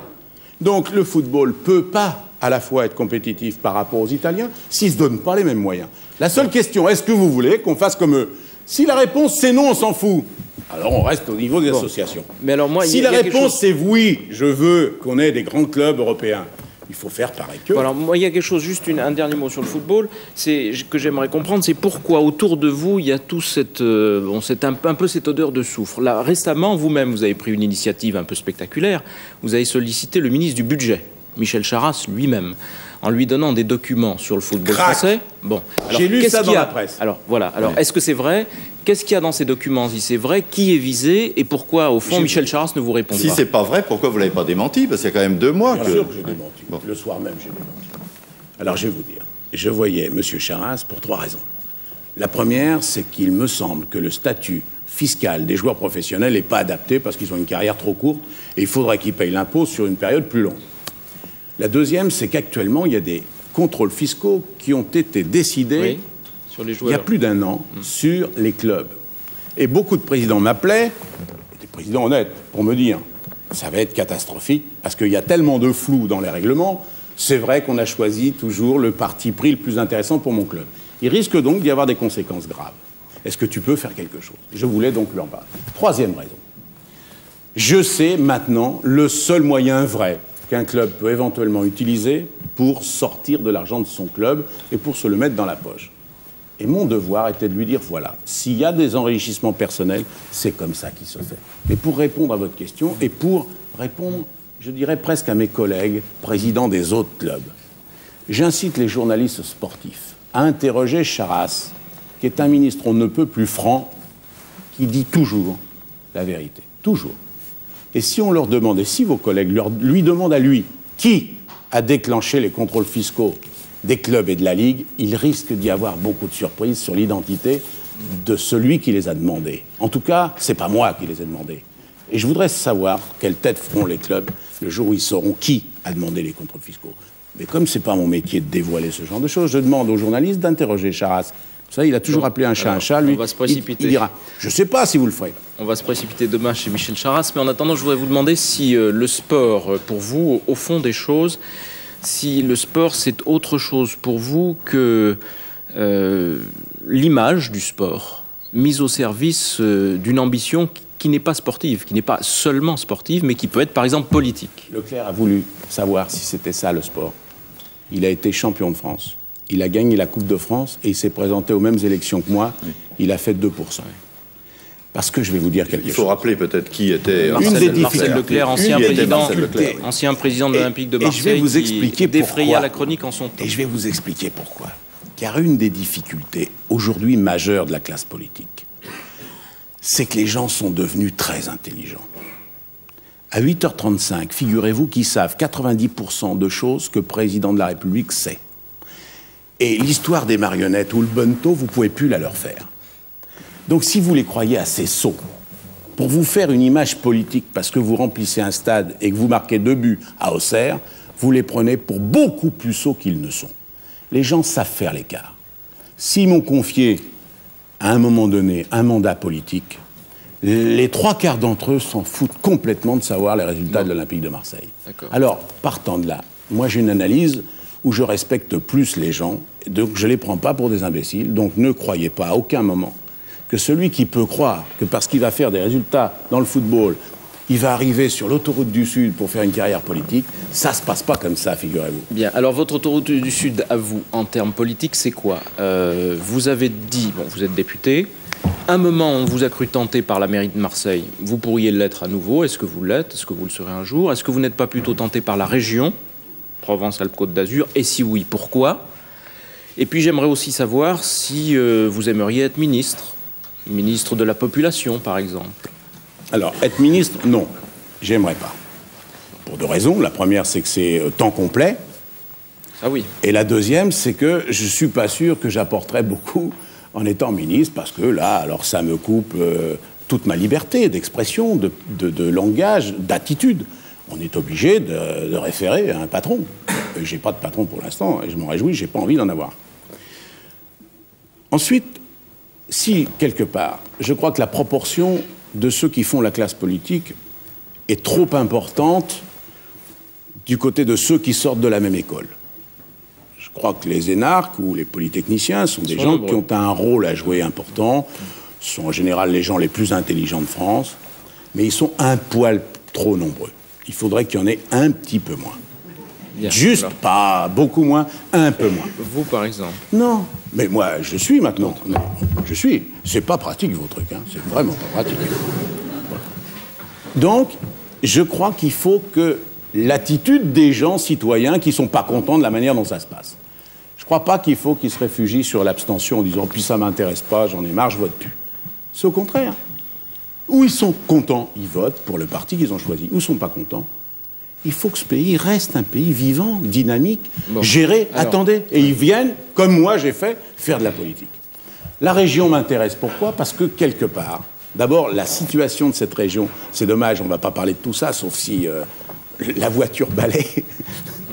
Donc le football ne peut pas à la fois être compétitif par rapport aux Italiens s'ils ne se donnent pas les mêmes moyens. La seule question, est-ce que vous voulez qu'on fasse comme eux? Si la réponse c'est non, on s'en fout. Alors on reste au niveau des associations. Mais alors moi, si la réponse c'est oui, je veux qu'on ait des grands clubs européens, il faut faire pareil qu'eux. Alors, moi, il y a quelque chose, juste un dernier mot sur le football, que j'aimerais comprendre, c'est pourquoi autour de vous, il y a tout un peu cette odeur de soufre. Là, récemment, vous-même, vous avez pris une initiative un peu spectaculaire. Vous avez sollicité le ministre du Budget, Michel Charasse, lui-même, en lui donnant des documents sur le football français. Bon, j'ai lu ça dans la presse. Alors, voilà. Alors, est-ce que c'est vrai? Qu'est-ce qu'il y a dans ces documents? Si c'est vrai, qui est visé? Et pourquoi, au fond, Michel Charasse ne vous répond pas? Si c'est pas vrai, pourquoi vous l'avez pas démenti? Parce qu'il y a quand même 2 mois Bien sûr que j'ai démenti. Bon. Le soir même, j'ai démenti. Alors, je vais vous dire. Je voyais M. Charasse pour 3 raisons. La première, c'est qu'il me semble que le statut fiscal des joueurs professionnels n'est pas adapté parce qu'ils ont une carrière trop courte et il faudrait qu'ils payent l'impôt sur une période plus longue. La deuxième, c'est qu'actuellement, il y a des contrôles fiscaux qui ont été décidés sur les joueurs. Il y a plus d'1 an sur les clubs. Et beaucoup de présidents m'appelaient, des présidents honnêtes, pour me dire ça va être catastrophique parce qu'il y a tellement de flou dans les règlements c'est vrai qu'on a choisi toujours le parti pris le plus intéressant pour mon club. Il risque donc d'y avoir des conséquences graves. Est-ce que tu peux faire quelque chose? Je voulais donc lui en parler. Troisième raison. Je sais maintenant le seul moyen vrai qu'un club peut éventuellement utiliser pour sortir de l'argent de son club et pour se le mettre dans la poche. Et mon devoir était de lui dire, voilà, s'il y a des enrichissements personnels, c'est comme ça qu'il se fait. Mais pour répondre à votre question et pour répondre, je dirais presque à mes collègues présidents des autres clubs, j'incite les journalistes sportifs à interroger Charras, qui est un ministre on ne peut plus franc, qui dit toujours la vérité. Toujours. Et si on leur demande, et si vos collègues lui demandent à lui, qui a déclenché les contrôles fiscaux des clubs et de la Ligue, il risque d'y avoir beaucoup de surprises sur l'identité de celui qui les a demandés. En tout cas, c'est pas moi qui les ai demandés. Et je voudrais savoir quelle tête feront les clubs le jour où ils sauront qui a demandé les contrôles fiscaux. Mais comme c'est pas mon métier de dévoiler ce genre de choses, je demande aux journalistes d'interroger Charras. Vous savez, il a toujours appelé un chat un chat. Lui, on va se précipiter. Il dira, je sais pas si vous le ferez. On va se précipiter demain chez Michel Charras, mais en attendant, je voudrais vous demander si le sport, pour vous, au fond des choses, si le sport, c'est autre chose pour vous que l'image du sport, mise au service d'une ambition qui n'est pas sportive, qui n'est pas seulement sportive, mais qui peut être, par exemple, politique. Leclerc a voulu savoir si c'était ça, le sport. Il a été champion de France. Il a gagné la Coupe de France et il s'est présenté aux mêmes élections que moi. Oui. Il a fait 2%. Parce que je vais vous dire quelque chose. Il faut rappeler peut-être qui était... Marcel Leclerc, ancien président de l'Olympique de Marseille, et je vais vous expliquer qui défraya la chronique en son temps. Et je vais vous expliquer pourquoi. Car une des difficultés aujourd'hui majeures de la classe politique, c'est que les gens sont devenus très intelligents. À 8h35, figurez-vous qu'ils savent 90% de choses que le président de la République sait. Et l'histoire des marionnettes ou le bonneteau, vous ne pouvez plus la leur faire. Donc si vous les croyez assez sots, pour vous faire une image politique, parce que vous remplissez un stade et que vous marquez 2 buts à Auxerre, vous les prenez pour beaucoup plus sots qu'ils ne sont. Les gens savent faire l'écart. S'ils m'ont confié, à un moment donné, un mandat politique, les 3/4 d'entre eux s'en foutent complètement de savoir les résultats de l'Olympique de Marseille. Alors, partant de là, moi j'ai une analyse où je respecte plus les gens, donc je ne les prends pas pour des imbéciles, donc ne croyez pas à aucun moment que celui qui peut croire que parce qu'il va faire des résultats dans le football, il va arriver sur l'autoroute du Sud pour faire une carrière politique, ça ne se passe pas comme ça, figurez-vous. Bien, alors votre autoroute du Sud, à vous, en termes politiques, c'est quoi? Vous avez dit, bon, vous êtes député, un moment on vous a cru tenté par la mairie de Marseille, vous pourriez l'être à nouveau, est-ce que vous l'êtes? Est-ce que vous le serez un jour? Est-ce que vous n'êtes pas plutôt tenté par la région Provence-Alpes-Côte d'Azur, et si oui, pourquoi? Et puis j'aimerais aussi savoir si vous aimeriez être ministre de la population, par exemple. Alors, être ministre, non, j'aimerais pas. Pour 2 raisons. La première, c'est que c'est temps complet. Ah oui. Et la deuxième, c'est que je suis pas sûr que j'apporterais beaucoup en étant ministre, parce que là, alors ça me coupe toute ma liberté d'expression, de langage, d'attitude. On est obligé de référer à un patron. J'ai pas de patron pour l'instant, et je m'en réjouis, j'ai pas envie d'en avoir. Ensuite, si, quelque part, je crois que la proportion de ceux qui font la classe politique est trop importante du côté de ceux qui sortent de la même école. Je crois que les énarques ou les polytechniciens sont des gens qui ont un rôle à jouer important, sont en général les gens les plus intelligents de France, mais ils sont un poil trop nombreux. Il faudrait qu'il y en ait un petit peu moins. Bien, juste alors. Pas beaucoup moins, un peu moins. Vous, par exemple? Non, mais moi, je suis maintenant. Non, je suis. C'est pas pratique, vos trucs. Hein. C'est vraiment pas pratique. Donc, je crois qu'il faut que l'attitude des gens citoyens qui sont pas contents de la manière dont ça se passe. Je crois pas qu'il faut qu'ils se réfugient sur l'abstention en disant « puis ça m'intéresse pas, j'en ai marre, je vote plus ». C'est au contraire. Où ils sont contents, ils votent pour le parti qu'ils ont choisi. Où ils sont pas contents, il faut que ce pays reste un pays vivant, dynamique, géré, attendez. Et ils viennent, comme moi j'ai fait, faire de la politique. La région m'intéresse. Pourquoi? Parce que quelque part, d'abord, la situation de cette région, c'est dommage, on ne va pas parler de tout ça, sauf si la voiture balaie.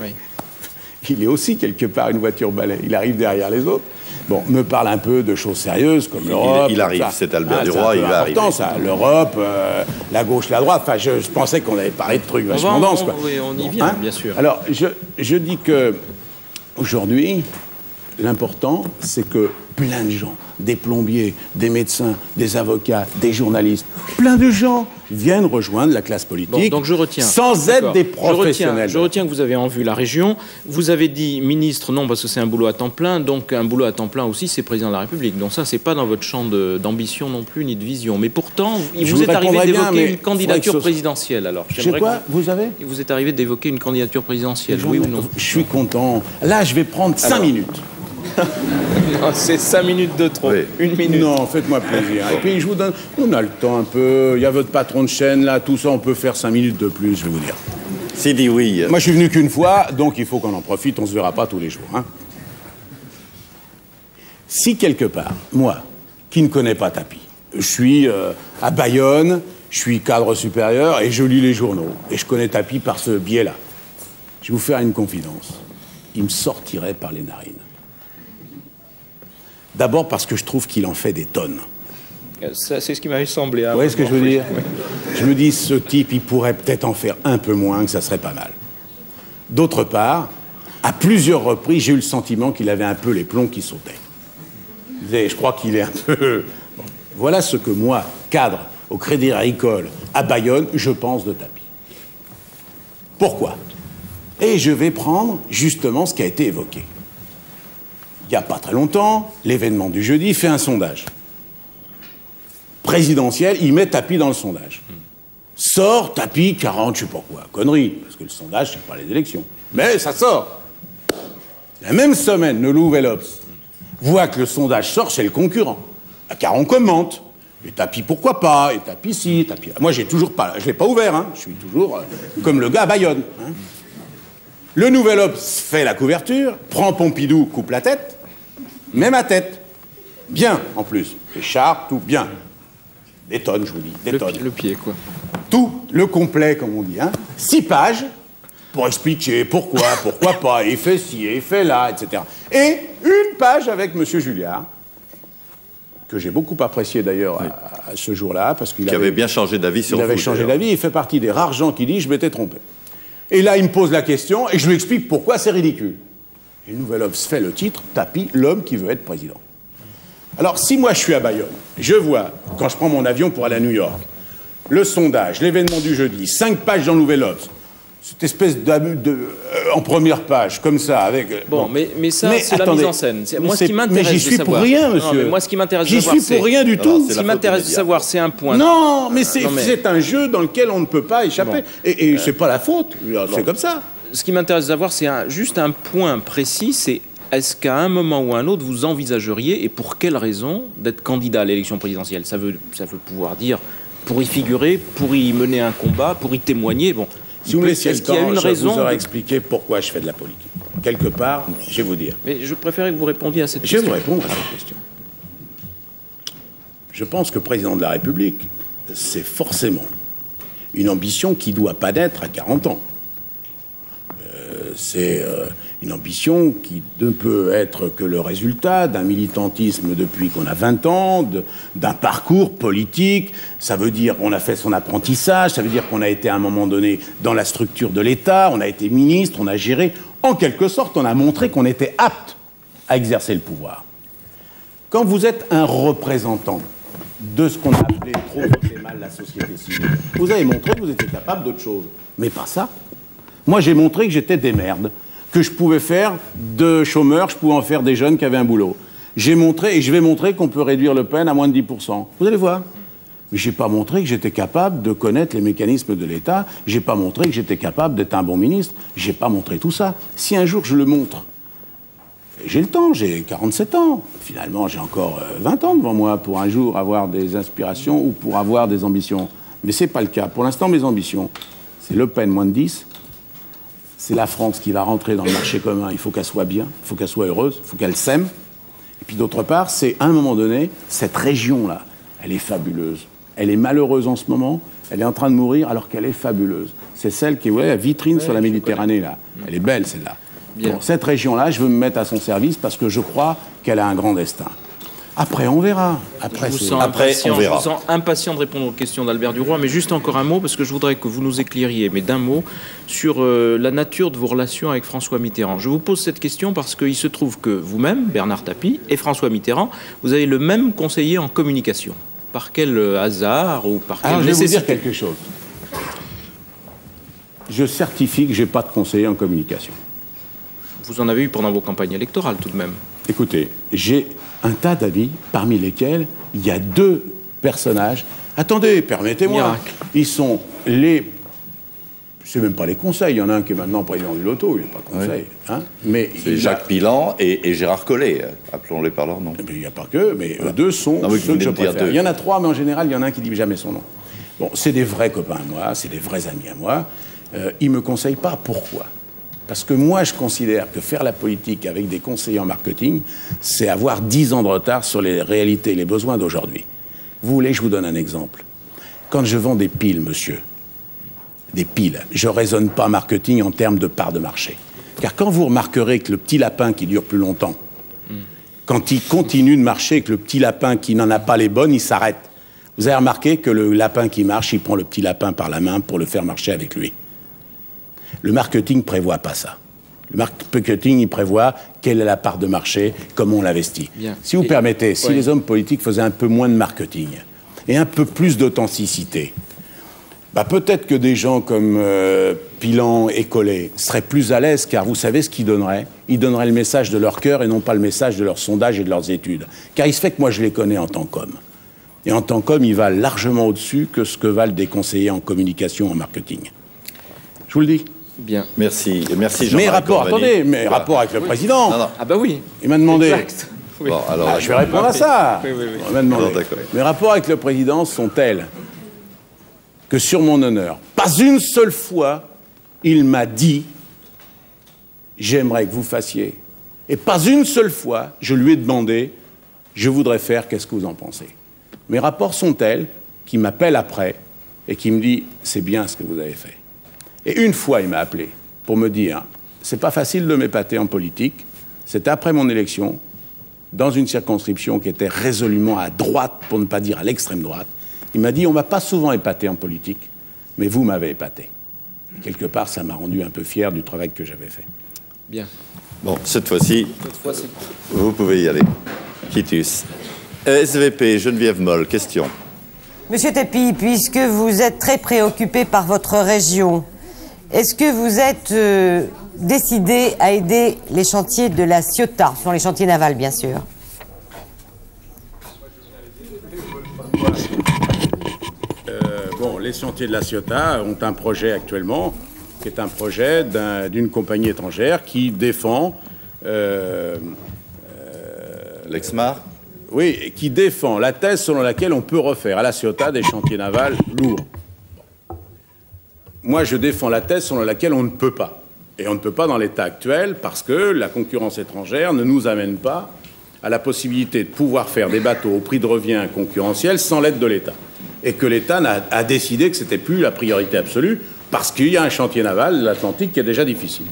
Oui. il est aussi quelque part une voiture balai. Il arrive derrière les autres. Bon, me parle un peu de choses sérieuses comme l'Europe. Il arrive, c'est Albert Duroy, il va arriver. Ça, l'Europe, la gauche, la droite. Enfin, je pensais qu'on avait parlé de trucs vachement denses. Oui, on y vient, bien sûr. Alors, je dis que aujourd'hui, l'important, c'est que plein de gens, des plombiers, des médecins, des avocats, des journalistes, plein de gens viennent rejoindre la classe politique. Bon, donc je retiens. Sans être des professionnels. Je retiens que vous avez en vue la région. Vous avez dit ministre, non, parce que c'est un boulot à temps plein. Donc un boulot à temps plein aussi, c'est président de la République. Donc ça, c'est pas dans votre champ d'ambition non plus, ni de vision. Mais pourtant, il vous est arrivé d'évoquer une candidature présidentielle. Alors, j'aimerais quoi vous avez Il vous est arrivé d'évoquer une candidature présidentielle, oui ou non? Je suis content. Là, je vais prendre 5 minutes. Non, c'est 5 minutes de trop. Oui. 1 minute. Non, faites-moi plaisir. Et puis, je vous donne... On a le temps un peu. Il y a votre patron de chaîne, là. Tout ça, on peut faire 5 minutes de plus, je vais vous dire. S'il dit oui. Moi, je suis venu qu'une fois, donc il faut qu'on en profite. On se verra pas tous les jours. Hein. Si, quelque part, moi, qui ne connais pas Tapie, je suis à Bayonne, je suis cadre supérieur et je lis les journaux. Et je connais Tapie par ce biais-là. Je vais vous faire une confidence. Il me sortirait par les narines. D'abord parce que je trouve qu'il en fait des tonnes. C'est ce qui m'avait semblé. Vous voyez ce que je veux dire? Je me dis, ce type, il pourrait peut-être en faire un peu moins, que ça serait pas mal. D'autre part, à plusieurs reprises, j'ai eu le sentiment qu'il avait un peu les plombs qui sautaient. Je crois qu'il est un peu... Bon. Voilà ce que moi, cadre au Crédit Agricole, à Bayonne, je pense de Tapie. Pourquoi? Et je vais prendre justement ce qui a été évoqué. Il n'y a pas très longtemps, l'événement du jeudi fait un sondage. Présidentiel, il met Tapie dans le sondage. Sort Tapie 40, je sais pas quoi, connerie, parce que le sondage, c'est pas les élections. Mais ça sort. La même semaine, le Nouvel Obs voit que le sondage sort chez le concurrent. Car on commente. Et Tapie, pourquoi pas? Et Tapie, si. Tapie. Moi, j'ai toujours pas, je l'ai pas ouvert, hein. Je suis toujours comme le gars à Bayonne. Hein. Le Nouvel Obs fait la couverture, prend Pompidou, coupe la tête, met ma tête. Bien, en plus. Écharpe, tout bien. Des tonnes, je vous dis, des tonnes. Le pied, quoi. Tout, le complet, comme on dit. Hein. 6 pages pour expliquer pourquoi pas, et il fait ci, et il fait là, etc. Et une page avec M. Julliard, que j'ai beaucoup apprécié d'ailleurs à ce jour-là, parce qu'il avait bien changé d'avis sur il avait vous, changé d'avis, il fait partie des rares gens qui disent « je m'étais trompé ». Et là, il me pose la question, et je lui explique pourquoi c'est ridicule. Et le Nouvel Obs fait le titre « Tapie, l'homme qui veut être président ». Alors, si moi je suis à Bayonne, je vois, quand je prends mon avion pour aller à New York, le sondage, l'événement du jeudi, 5 pages dans le Nouvel Obs, cette espèce en première page, comme ça, avec... Bon, mais ça, c'est la mise en scène. Moi, ce qui m'intéresse mais j'y suis pour rien, monsieur. Non, mais moi, ce qui m'intéresse de savoir, j'y suis pour rien du tout. Ce qui m'intéresse de savoir, c'est un point. Non, mais c'est un jeu dans lequel on ne peut pas échapper. Bon. Et c'est pas la faute, c'est comme ça. Ce qui m'intéresse de savoir, c'est juste un point précis, c'est est-ce qu'à un moment ou à un autre, vous envisageriez, et pour quelle raison, d'être candidat à l'élection présidentielle? Ça veut pouvoir dire, pour y figurer, pour y mener un combat, pour y témoigner, bon... Si vous me laissiez le temps, je vous aurais de... expliqué pourquoi je fais de la politique. Quelque part, je vais vous dire. Mais je préférais que vous répondiez à cette question. Je vais vous répondre à cette question. Je pense que président de la République, c'est forcément une ambition qui ne doit pas naître à 40 ans. C'est une ambition qui ne peut être que le résultat d'un militantisme depuis qu'on a 20 ans, d'un parcours politique. Ça veut dire qu'on a fait son apprentissage, ça veut dire qu'on a été à un moment donné dans la structure de l'État, on a été ministre, on a géré. En quelque sorte, on a montré qu'on était apte à exercer le pouvoir. Quand vous êtes un représentant de ce qu'on a appelé trop et mal la société civile, vous avez montré que vous étiez capable d'autre chose. Mais pas ça. Moi, j'ai montré que j'étais des merdes, que je pouvais faire de chômeurs, je pouvais en faire des jeunes qui avaient un boulot. J'ai montré, et je vais montrer qu'on peut réduire le peine à moins de 10%. Vous allez voir. Mais j'ai pas montré que j'étais capable de connaître les mécanismes de l'État. J'ai pas montré que j'étais capable d'être un bon ministre. J'ai pas montré tout ça. Si un jour je le montre, j'ai le temps, j'ai 47 ans. Finalement, j'ai encore 20 ans devant moi pour un jour avoir des inspirations ou pour avoir des ambitions. Mais c'est pas le cas. Pour l'instant, mes ambitions, c'est Le Pen moins de 10. C'est la France qui va rentrer dans le marché commun. Il faut qu'elle soit bien, il faut qu'elle soit heureuse, il faut qu'elle s'aime. Et puis d'autre part, c'est à un moment donné, cette région-là, elle est fabuleuse. Elle est malheureuse en ce moment, elle est en train de mourir alors qu'elle est fabuleuse. C'est celle qui est la vitrine sur la Méditerranée, là. Elle est belle, celle-là. Bon, cette région-là, je veux me mettre à son service parce que je crois qu'elle a un grand destin. Après, on verra. Je vous sens impatient de répondre aux questions d'Albert Duroy, mais juste encore un mot, parce que je voudrais que vous nous éclairiez, mais d'un mot, sur la nature de vos relations avec François Mitterrand. Je vous pose cette question parce qu'il se trouve que vous-même, Bernard Tapie, et François Mitterrand, vous avez le même conseiller en communication. Par quel hasard ou par quelle nécessité? Je vais vous dire quelque chose. Je certifie que je n'ai pas de conseiller en communication. Vous en avez eu pendant vos campagnes électorales, tout de même. Écoutez, j'ai un tas d'amis, parmi lesquels il y a 2 personnages. Attendez, permettez-moi. Ils sont les... C'est même pas les conseils. Il y en a un qui est maintenant président du Loto, il n'est pas conseil. Oui. Hein, mais c'est Jacques Pilan et Gérard Collet, appelons-les par leur nom. Il n'y a pas que, mais eux 2 sont ceux que je préfère. Il y en a 3, mais en général, il y en a un qui ne dit jamais son nom. Bon, c'est des vrais copains à moi, c'est des vrais amis à moi. Ils ne me conseillent pas. Pourquoi ? Parce que moi, je considère que faire la politique avec des conseillers en marketing, c'est avoir 10 ans de retard sur les réalités et les besoins d'aujourd'hui. Vous voulez que je vous donne un exemple? Quand je vends des piles, monsieur, des piles, je ne raisonne pas marketing en termes de part de marché. Car quand vous remarquerez que le petit lapin qui dure plus longtemps, quand il continue de marcher, que le petit lapin qui n'en a pas les bonnes, il s'arrête. Vous avez remarqué que le lapin qui marche, il prend le petit lapin par la main pour le faire marcher avec lui. Le marketing ne prévoit pas ça. Le marketing, il prévoit quelle est la part de marché, comment on l'investit. Si vous permettez, si les hommes politiques faisaient un peu moins de marketing et un peu plus d'authenticité, bah peut-être que des gens comme Pilan et Collet seraient plus à l'aise, car vous savez ce qu'ils donneraient? Ils donneraient le message de leur cœur et non pas le message de leurs sondages et de leurs études. Car il se fait que moi, je les connais en tant qu'hommes. Et en tant qu'hommes, ils valent largement au-dessus que ce que valent des conseillers en communication, en marketing. Je vous le dis. Bien. Merci Jean-Marie Mes rapports, attendez, mes rapports avec le président. Non. Ah bah oui. Il m'a demandé. Exact. Oui. Bon, alors, je vais répondre à ça. Oui. Il m'a demandé. Mes rapports avec le président sont tels que sur mon honneur, pas une seule fois, il m'a dit « j'aimerais que vous fassiez ». Et pas une seule fois, je lui ai demandé « je voudrais faire, qu'est-ce que vous en pensez ?» Mes rapports sont tels qu'il m'appelle après et qu'il me dit « c'est bien ce que vous avez fait ». Et une fois, il m'a appelé pour me dire « c'est pas facile de m'épater en politique ». C'était après mon élection, dans une circonscription qui était résolument à droite, pour ne pas dire à l'extrême droite. Il m'a dit « on m'a pas souvent épaté en politique, mais vous m'avez épaté ». Quelque part, ça m'a rendu un peu fier du travail que j'avais fait. Bien. Bon, cette fois-ci, vous pouvez y aller. Quitus. SVP, Geneviève Moll, question. Monsieur Tapie, puisque vous êtes très préoccupé par votre région, est-ce que vous êtes décidé à aider les chantiers de la Ciotat? Ce sont les chantiers navals, bien sûr. Bon, les chantiers de la Ciotat ont un projet actuellement, qui est un projet d'une compagnie étrangère qui défend... Lexmar? Oui, qui défend la thèse selon laquelle on peut refaire à la Ciotat des chantiers navals lourds. Moi, je défends la thèse selon laquelle on ne peut pas. Et on ne peut pas dans l'état actuel parce que la concurrence étrangère ne nous amène pas à la possibilité de pouvoir faire des bateaux au prix de revient concurrentiel sans l'aide de l'État. Et que l'État a décidé que ce n'était plus la priorité absolue parce qu'il y a un chantier naval, l'Atlantique, qui est déjà difficile.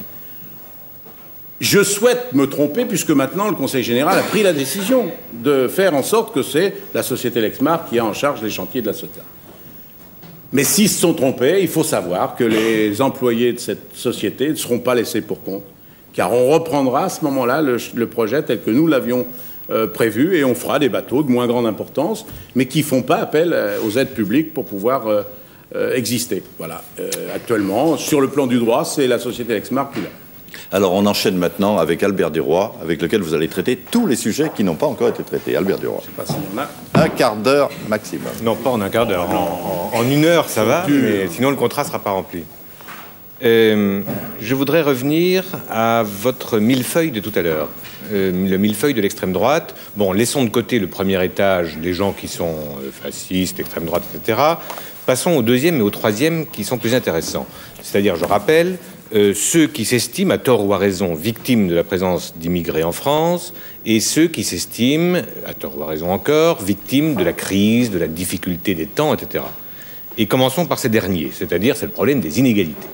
Je souhaite me tromper puisque maintenant le Conseil général a pris la décision de faire en sorte que c'est la société Lexmar qui a en charge les chantiers de la Ciotat. Mais s'ils se sont trompés, il faut savoir que les employés de cette société ne seront pas laissés pour compte, car on reprendra à ce moment-là le projet tel que nous l'avions prévu et on fera des bateaux de moins grande importance, mais qui ne font pas appel aux aides publiques pour pouvoir exister. Voilà. Actuellement, sur le plan du droit, c'est la société Lexmar qui l'a. Alors, on enchaîne maintenant avec Albert Duroy, avec lequel vous allez traiter tous les sujets qui n'ont pas encore été traités. Albert Duroy. Je ne sais pas s'il y en a. Un quart d'heure maximum. Non, pas en un quart d'heure. En une heure, ça va, mais sinon le contrat ne sera pas rempli. Je voudrais revenir à votre millefeuille de tout à l'heure. Le millefeuille de l'extrême droite. Bon, laissons de côté le premier étage, les gens qui sont fascistes, extrême droite, etc. Passons au deuxième et au troisième qui sont plus intéressants. C'est-à-dire, je rappelle, ceux qui s'estiment, à tort ou à raison, victimes de la présence d'immigrés en France, et ceux qui s'estiment, à tort ou à raison encore, victimes de la crise, de la difficulté des temps, etc. Et commençons par ces derniers, c'est-à-dire c'est le problème des inégalités.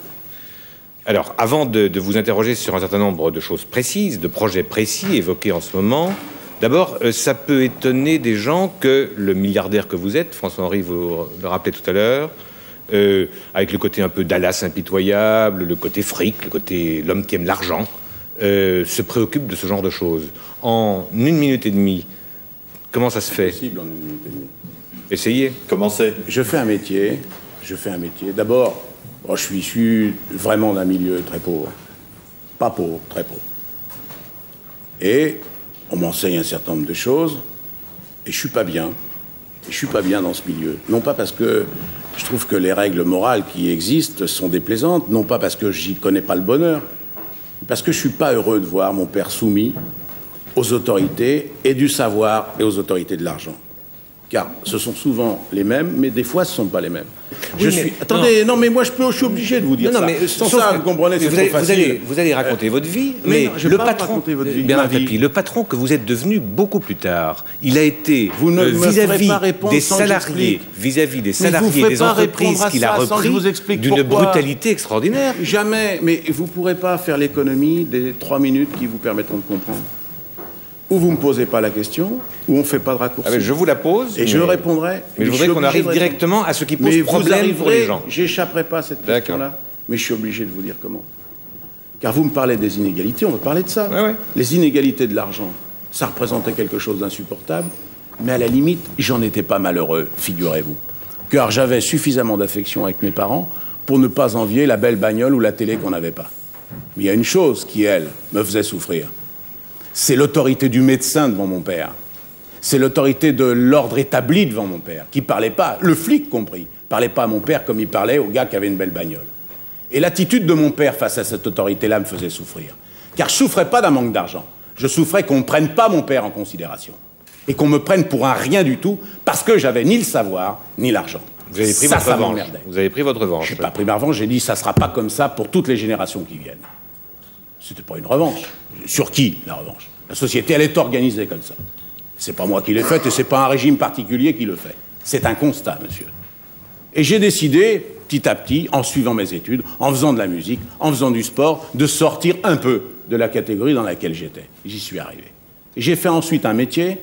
Alors, avant de vous interroger sur un certain nombre de choses précises, de projets précis évoqués en ce moment, d'abord, ça peut étonner des gens que le milliardaire que vous êtes, François-Henri vous le rappelait tout à l'heure, avec le côté un peu Dallas impitoyable, le côté fric, le côté l'homme qui aime l'argent, se préoccupe de ce genre de choses. En 1 minute et demie, comment ça se fait? C'est possible en 1 minute et demie. Essayez. Commencez. Je fais un métier. D'abord, je suis issu vraiment d'un milieu très pauvre. Pas pauvre, très pauvre. Et on m'enseigne un certain nombre de choses, et je suis pas bien. Et je suis pas bien dans ce milieu. Non pas parce que je trouve que les règles morales qui existent sont déplaisantes, non pas parce que j'y connais pas le bonheur, mais parce que je suis pas heureux de voir mon père soumis aux autorités et du savoir et aux autorités de l'argent. Car ce sont souvent les mêmes, mais des fois ce ne sont pas les mêmes. Oui, Attendez, non, mais moi je suis obligé de vous dire ça. Mais sans ça, vous comprenez, c'est trop facile. Vous allez raconter votre vie, mais mais non, je le vais pas patron, raconter votre vie, Bernard ma vie. Tapie, le patron que vous êtes devenu beaucoup plus tard, il a été Vous ne me ferez vis-à-vis pas répondre des sans que salariés, j'explique. vis-à-vis des Mais vous salariés ferez des pas entreprises répondre à qu'il a ça sans que je vous repris explique d'une pourquoi. brutalité extraordinaire. Jamais, mais vous ne pourrez pas faire l'économie des 3 minutes qui vous permettront de comprendre. Ou vous ne me posez pas la question, ou on ne fait pas de raccourci. Ah, mais je vous la pose. Et je répondrai. Mais je voudrais qu'on arrive directement à ce qui pose mais problème pour les gens. J'échapperai pas à cette D'accord. question-là, mais je suis obligé de vous dire comment. Car vous me parlez des inégalités, on va parler de ça. Ouais, ouais. Les inégalités de l'argent, ça représentait quelque chose d'insupportable, mais à la limite, j'en étais pas malheureux, figurez-vous. Car j'avais suffisamment d'affection avec mes parents pour ne pas envier la belle bagnole ou la télé qu'on n'avait pas. Mais il y a une chose qui, elle, me faisait souffrir. C'est l'autorité du médecin devant mon père. C'est l'autorité de l'ordre établi devant mon père, qui parlait pas, le flic compris, parlait pas à mon père comme il parlait au gars qui avait une belle bagnole. Et l'attitude de mon père face à cette autorité-là me faisait souffrir. Car je souffrais pas d'un manque d'argent. Je souffrais qu'on ne prenne pas mon père en considération. Et qu'on me prenne pour un rien du tout, parce que j'avais ni le savoir, ni l'argent. Vous avez pris votre revanche. Vous avez pris votre revanche. J'ai pas pris ma revanche, j'ai dit ça sera pas comme ça pour toutes les générations qui viennent. C'était pas une revanche. Sur qui, la revanche? La société, elle est organisée comme ça. C'est pas moi qui l'ai faite et c'est pas un régime particulier qui le fait. C'est un constat, monsieur. Et j'ai décidé, petit à petit, en suivant mes études, en faisant de la musique, en faisant du sport, de sortir un peu de la catégorie dans laquelle j'étais. J'y suis arrivé. Et j'ai fait ensuite un métier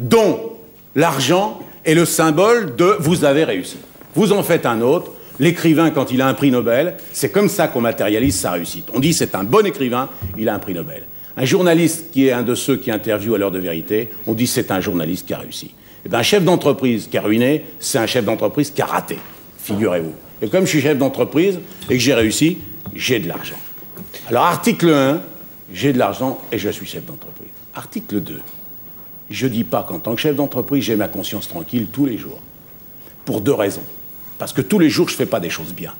dont l'argent est le symbole de « vous avez réussi ». Vous en faites un autre. L'écrivain, quand il a un prix Nobel, c'est comme ça qu'on matérialise sa réussite. On dit c'est un bon écrivain, il a un prix Nobel. Un journaliste qui est un de ceux qui interviewent à l'heure de vérité, on dit c'est un journaliste qui a réussi. Et bien un chef d'entreprise qui a ruiné, c'est un chef d'entreprise qui a raté, figurez-vous. Et comme je suis chef d'entreprise et que j'ai réussi, j'ai de l'argent. Alors article 1, j'ai de l'argent et je suis chef d'entreprise. Article 2, je ne dis pas qu'en tant que chef d'entreprise, j'ai ma conscience tranquille tous les jours. Pour 2 raisons. Parce que tous les jours, je ne fais pas des choses bien.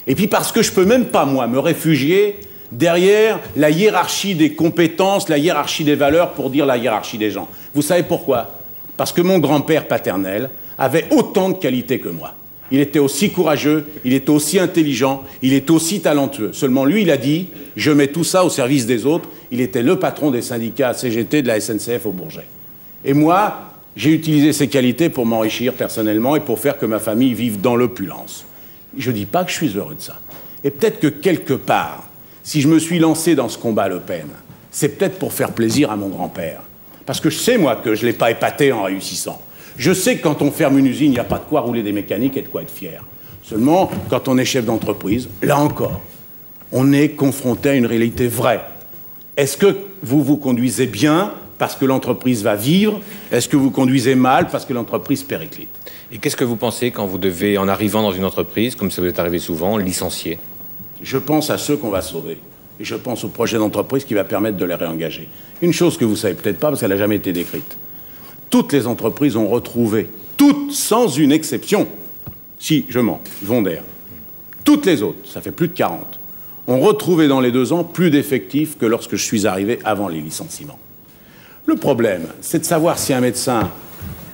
Et puis parce que je ne peux même pas, moi, me réfugier derrière la hiérarchie des compétences, la hiérarchie des valeurs, pour dire la hiérarchie des gens. Vous savez pourquoi? Parce que mon grand-père paternel avait autant de qualités que moi. Il était aussi courageux, il était aussi intelligent, il était aussi talentueux. Seulement lui, il a dit, je mets tout ça au service des autres. Il était le patron des syndicats CGT de la SNCF au Bourget. Et moi, j'ai utilisé ces qualités pour m'enrichir personnellement et pour faire que ma famille vive dans l'opulence. Je ne dis pas que je suis heureux de ça. Et peut-être que quelque part, si je me suis lancé dans ce combat Le Pen, c'est peut-être pour faire plaisir à mon grand-père. Parce que je sais, moi, que je ne l'ai pas épaté en réussissant. Je sais que quand on ferme une usine, il n'y a pas de quoi rouler des mécaniques et de quoi être fier. Seulement, quand on est chef d'entreprise, là encore, on est confronté à une réalité vraie. Est-ce que vous vous conduisez bien parce que l'entreprise va vivre? Est-ce que vous conduisez mal parce que l'entreprise périclite? Et qu'est-ce que vous pensez quand vous devez, en arrivant dans une entreprise, comme ça vous est arrivé souvent, licencier? Je pense à ceux qu'on va sauver. Et je pense au projet d'entreprise qui va permettre de les réengager. Une chose que vous ne savez peut-être pas, parce qu'elle n'a jamais été décrite. Toutes les entreprises ont retrouvé, toutes sans une exception, si je mens, Vondaire, toutes les autres, ça fait plus de 40, ont retrouvé dans les 2 ans plus d'effectifs que lorsque je suis arrivé avant les licenciements. Le problème, c'est de savoir si un médecin,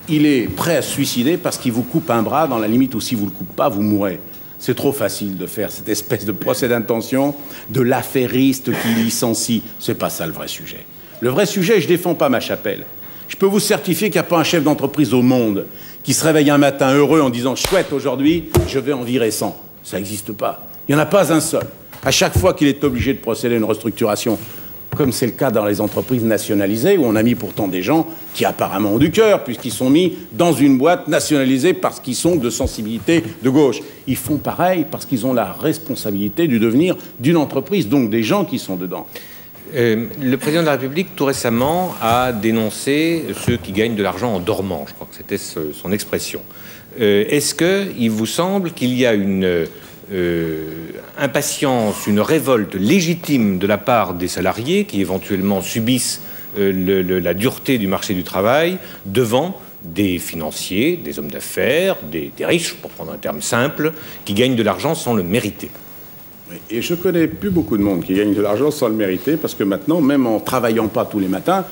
il est prêt à se suicider parce qu'il vous coupe un bras dans la limite où si vous ne le coupez pas, vous mourrez. C'est trop facile de faire cette espèce de procès d'intention de l'affairiste qui licencie. C'est pas ça le vrai sujet. Le vrai sujet, je défends pas ma chapelle. Je peux vous certifier qu'il n'y a pas un chef d'entreprise au monde qui se réveille un matin heureux en disant « Chouette, aujourd'hui, je vais en virer 100 ». Ça n'existe pas. Il n'y en a pas un seul. À chaque fois qu'il est obligé de procéder à une restructuration, comme c'est le cas dans les entreprises nationalisées, où on a mis pourtant des gens qui apparemment ont du cœur, puisqu'ils sont mis dans une boîte nationalisée parce qu'ils sont de sensibilité de gauche. Ils font pareil parce qu'ils ont la responsabilité du devenir d'une entreprise, donc des gens qui sont dedans. Le président de la République, tout récemment, a dénoncé ceux qui gagnent de l'argent en dormant. Je crois que c'était son expression. Est-ce qu'il vous semble qu'il y a une impatience, une révolte légitime de la part des salariés qui éventuellement subissent la dureté du marché du travail devant des financiers, des hommes d'affaires, des riches, pour prendre un terme simple, qui gagnent de l'argent sans le mériter? Et je connais plus beaucoup de monde qui gagne de l'argent sans le mériter, parce que maintenant, même en travaillant pas tous les matins,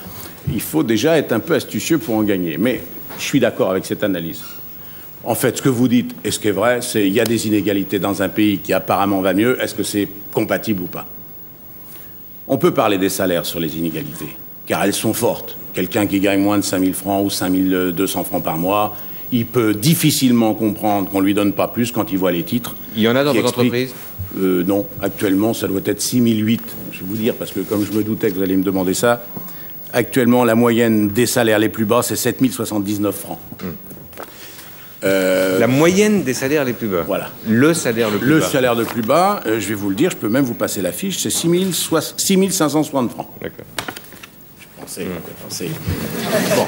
il faut déjà être un peu astucieux pour en gagner. Mais je suis d'accord avec cette analyse. En fait, ce que vous dites, et ce qui est vrai, c'est qu'il y a des inégalités dans un pays qui apparemment va mieux. Est-ce que c'est compatible ou pas? On peut parler des salaires sur les inégalités, car elles sont fortes. Quelqu'un qui gagne moins de 5 000 francs ou 5 200 francs par mois, il peut difficilement comprendre qu'on ne lui donne pas plus quand il voit les titres. Il y en a dans votre entreprise? Non, actuellement, ça doit être 6 008. Je vais vous dire, parce que comme je me doutais que vous alliez me demander ça, actuellement, la moyenne des salaires les plus bas, c'est 7 079 francs. La moyenne des salaires les plus bas. Voilà. Le salaire le plus bas. Le salaire le plus bas, je vais vous le dire, je peux même vous passer la fiche, c'est 6 560 francs. D'accord. Je pensais. Bon,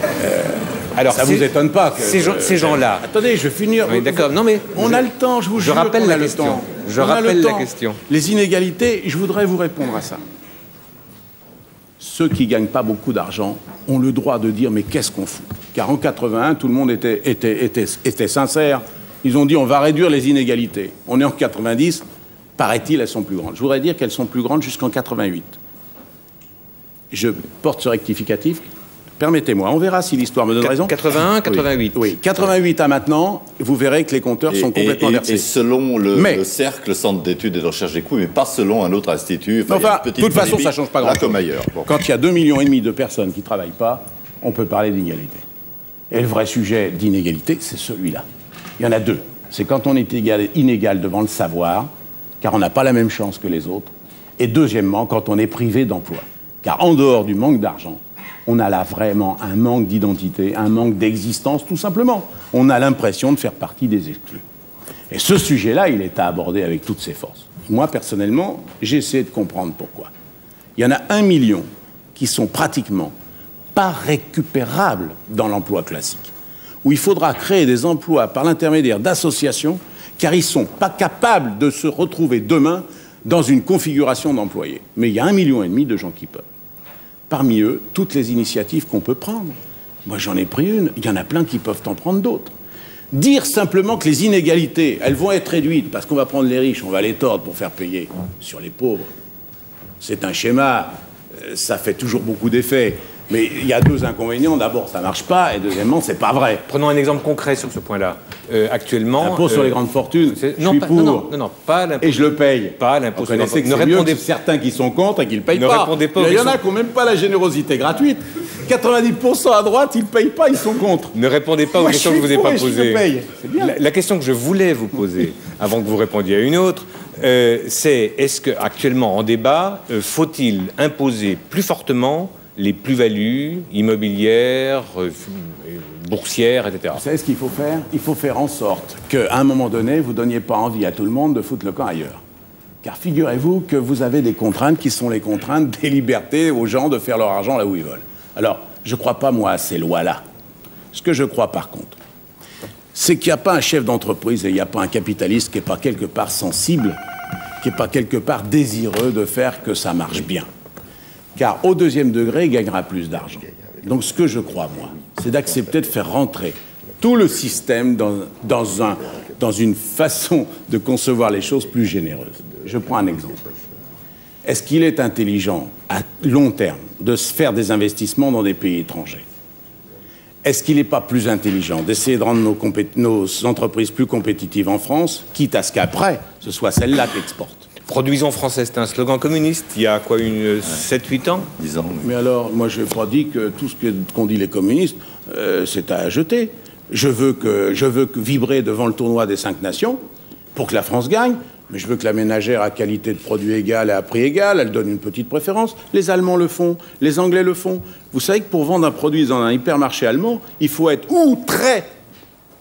alors, ça vous étonne pas que ces gens-là. Attendez, je vais finir. Oui, d'accord. Non mais on a le temps, je vous jure. Je rappelle la le question. temps. Je rappelle la question. Les inégalités, je voudrais vous répondre à ça. Ceux qui gagnent pas beaucoup d'argent ont le droit de dire mais qu'est-ce qu'on fout? Car en 81, tout le monde était sincère. Ils ont dit on va réduire les inégalités. On est en 90, paraît-il, elles sont plus grandes. Je voudrais dire qu'elles sont plus grandes jusqu'en 88. Je porte ce rectificatif. Permettez-moi, on verra si l'histoire me donne raison. 81, 88. Oui, 88 à maintenant, vous verrez que les compteurs sont complètement inversés. Et selon le cercle, Centre d'études et de recherche des coûts, mais pas selon un autre institut. Enfin, de toute façon, ça ne change pas grand-chose. Comme ailleurs. Bon. Quand il y a 2,5 millions de personnes qui ne travaillent pas, on peut parler d'inégalité. Et le vrai sujet d'inégalité, c'est celui-là. Il y en a deux. C'est quand on est inégal devant le savoir, car on n'a pas la même chance que les autres. Et deuxièmement, quand on est privé d'emploi. Car en dehors du manque d'argent, on a là vraiment un manque d'identité, un manque d'existence, tout simplement. On a l'impression de faire partie des exclus. Et ce sujet-là, il est à aborder avec toutes ses forces. Moi, personnellement, j'ai essayé de comprendre pourquoi. Il y en a 1 million qui sont pratiquement pas récupérables dans l'emploi classique, où il faudra créer des emplois par l'intermédiaire d'associations, car ils ne sont pas capables de se retrouver demain dans une configuration d'employés. Mais il y a 1,5 million de gens qui peuvent. Parmi eux, toutes les initiatives qu'on peut prendre. Moi, j'en ai pris une. Il y en a plein qui peuvent en prendre d'autres. Dire simplement que les inégalités, elles vont être réduites parce qu'on va prendre les riches, on va les tordre pour faire payer sur les pauvres. C'est un schéma, ça fait toujours beaucoup d'effets. Mais il y a deux inconvénients. D'abord, ça ne marche pas. Et deuxièmement, c'est pas vrai. Prenons un exemple concret sur ce point-là. Actuellement... L'impôt sur les grandes fortunes, non, pas l'impôt. Et je le paye. Pas l'impôt sur les grandes fortunes. Ne répondez certains qui sont contre et qui ne le payent pas. Ne répondez pas. Il y en a qui n'ont même pas la générosité gratuite. 90% à droite, ils ne payent pas, ils sont contre. Ne répondez pas aux questions que je vous ai pas posées. C'est bien. La question que je voulais vous poser, avant que vous répondiez à une autre, c'est est-ce qu'actuellement, en débat, faut-il imposer plus fortement les plus-values immobilières, boursières, etc. Vous savez ce qu'il faut faire? Il faut faire en sorte qu'à un moment donné, vous ne donniez pas envie à tout le monde de foutre le camp ailleurs. Car figurez-vous que vous avez des contraintes qui sont les contraintes des libertés aux gens de faire leur argent là où ils veulent. Alors, je ne crois pas, moi, à ces lois-là. Ce que je crois, par contre, c'est qu'il n'y a pas un chef d'entreprise et il n'y a pas un capitaliste qui n'est pas quelque part sensible, qui n'est pas quelque part désireux de faire que ça marche bien. Car au deuxième degré, il gagnera plus d'argent. Donc ce que je crois, moi, c'est d'accepter de faire rentrer tout le système dans une façon de concevoir les choses plus généreuse. Je prends un exemple. Est-ce qu'il est intelligent, à long terme, de se faire des investissements dans des pays étrangers? Est-ce qu'il n'est pas plus intelligent d'essayer de rendre nos entreprises plus compétitives en France, quitte à ce qu'après, ce soit celle-là qui exporte? Produisons français, c'était un slogan communiste, il y a quoi, 7-8 ans? 10 ans. Mais alors, moi, je n'ai pas dit que tout ce qu'ont dit les communistes, c'est à jeter. Je veux que vibrer devant le tournoi des 5 nations, pour que la France gagne, Mais je veux que la ménagère, à qualité de produit égale et à prix égal, elle donne une petite préférence. Les Allemands le font, les Anglais le font. Vous savez que pour vendre un produit dans un hypermarché allemand, il faut être ou très,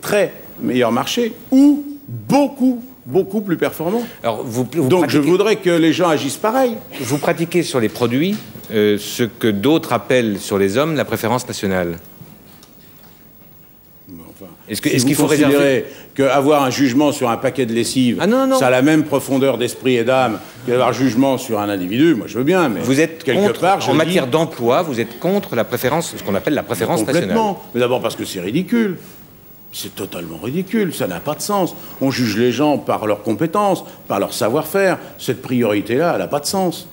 très meilleur marché, ou beaucoup plus performant. Alors, Donc je voudrais que les gens agissent pareil. Vous pratiquez sur les produits ce que d'autres appellent sur les hommes la préférence nationale. Est-ce qu'il faut considérer qu'avoir un jugement sur un paquet de lessive, ça a la même profondeur d'esprit et d'âme qu'avoir un jugement sur un individu? Moi, je veux bien, mais vous êtes quelque contre, part, en matière d'emploi, vous êtes contre la préférence, ce qu'on appelle la préférence nationale. Complètement. Mais d'abord parce que c'est ridicule. C'est totalement ridicule, ça n'a pas de sens. On juge les gens par leurs compétences, par leur savoir-faire. Cette priorité-là, elle n'a pas de sens.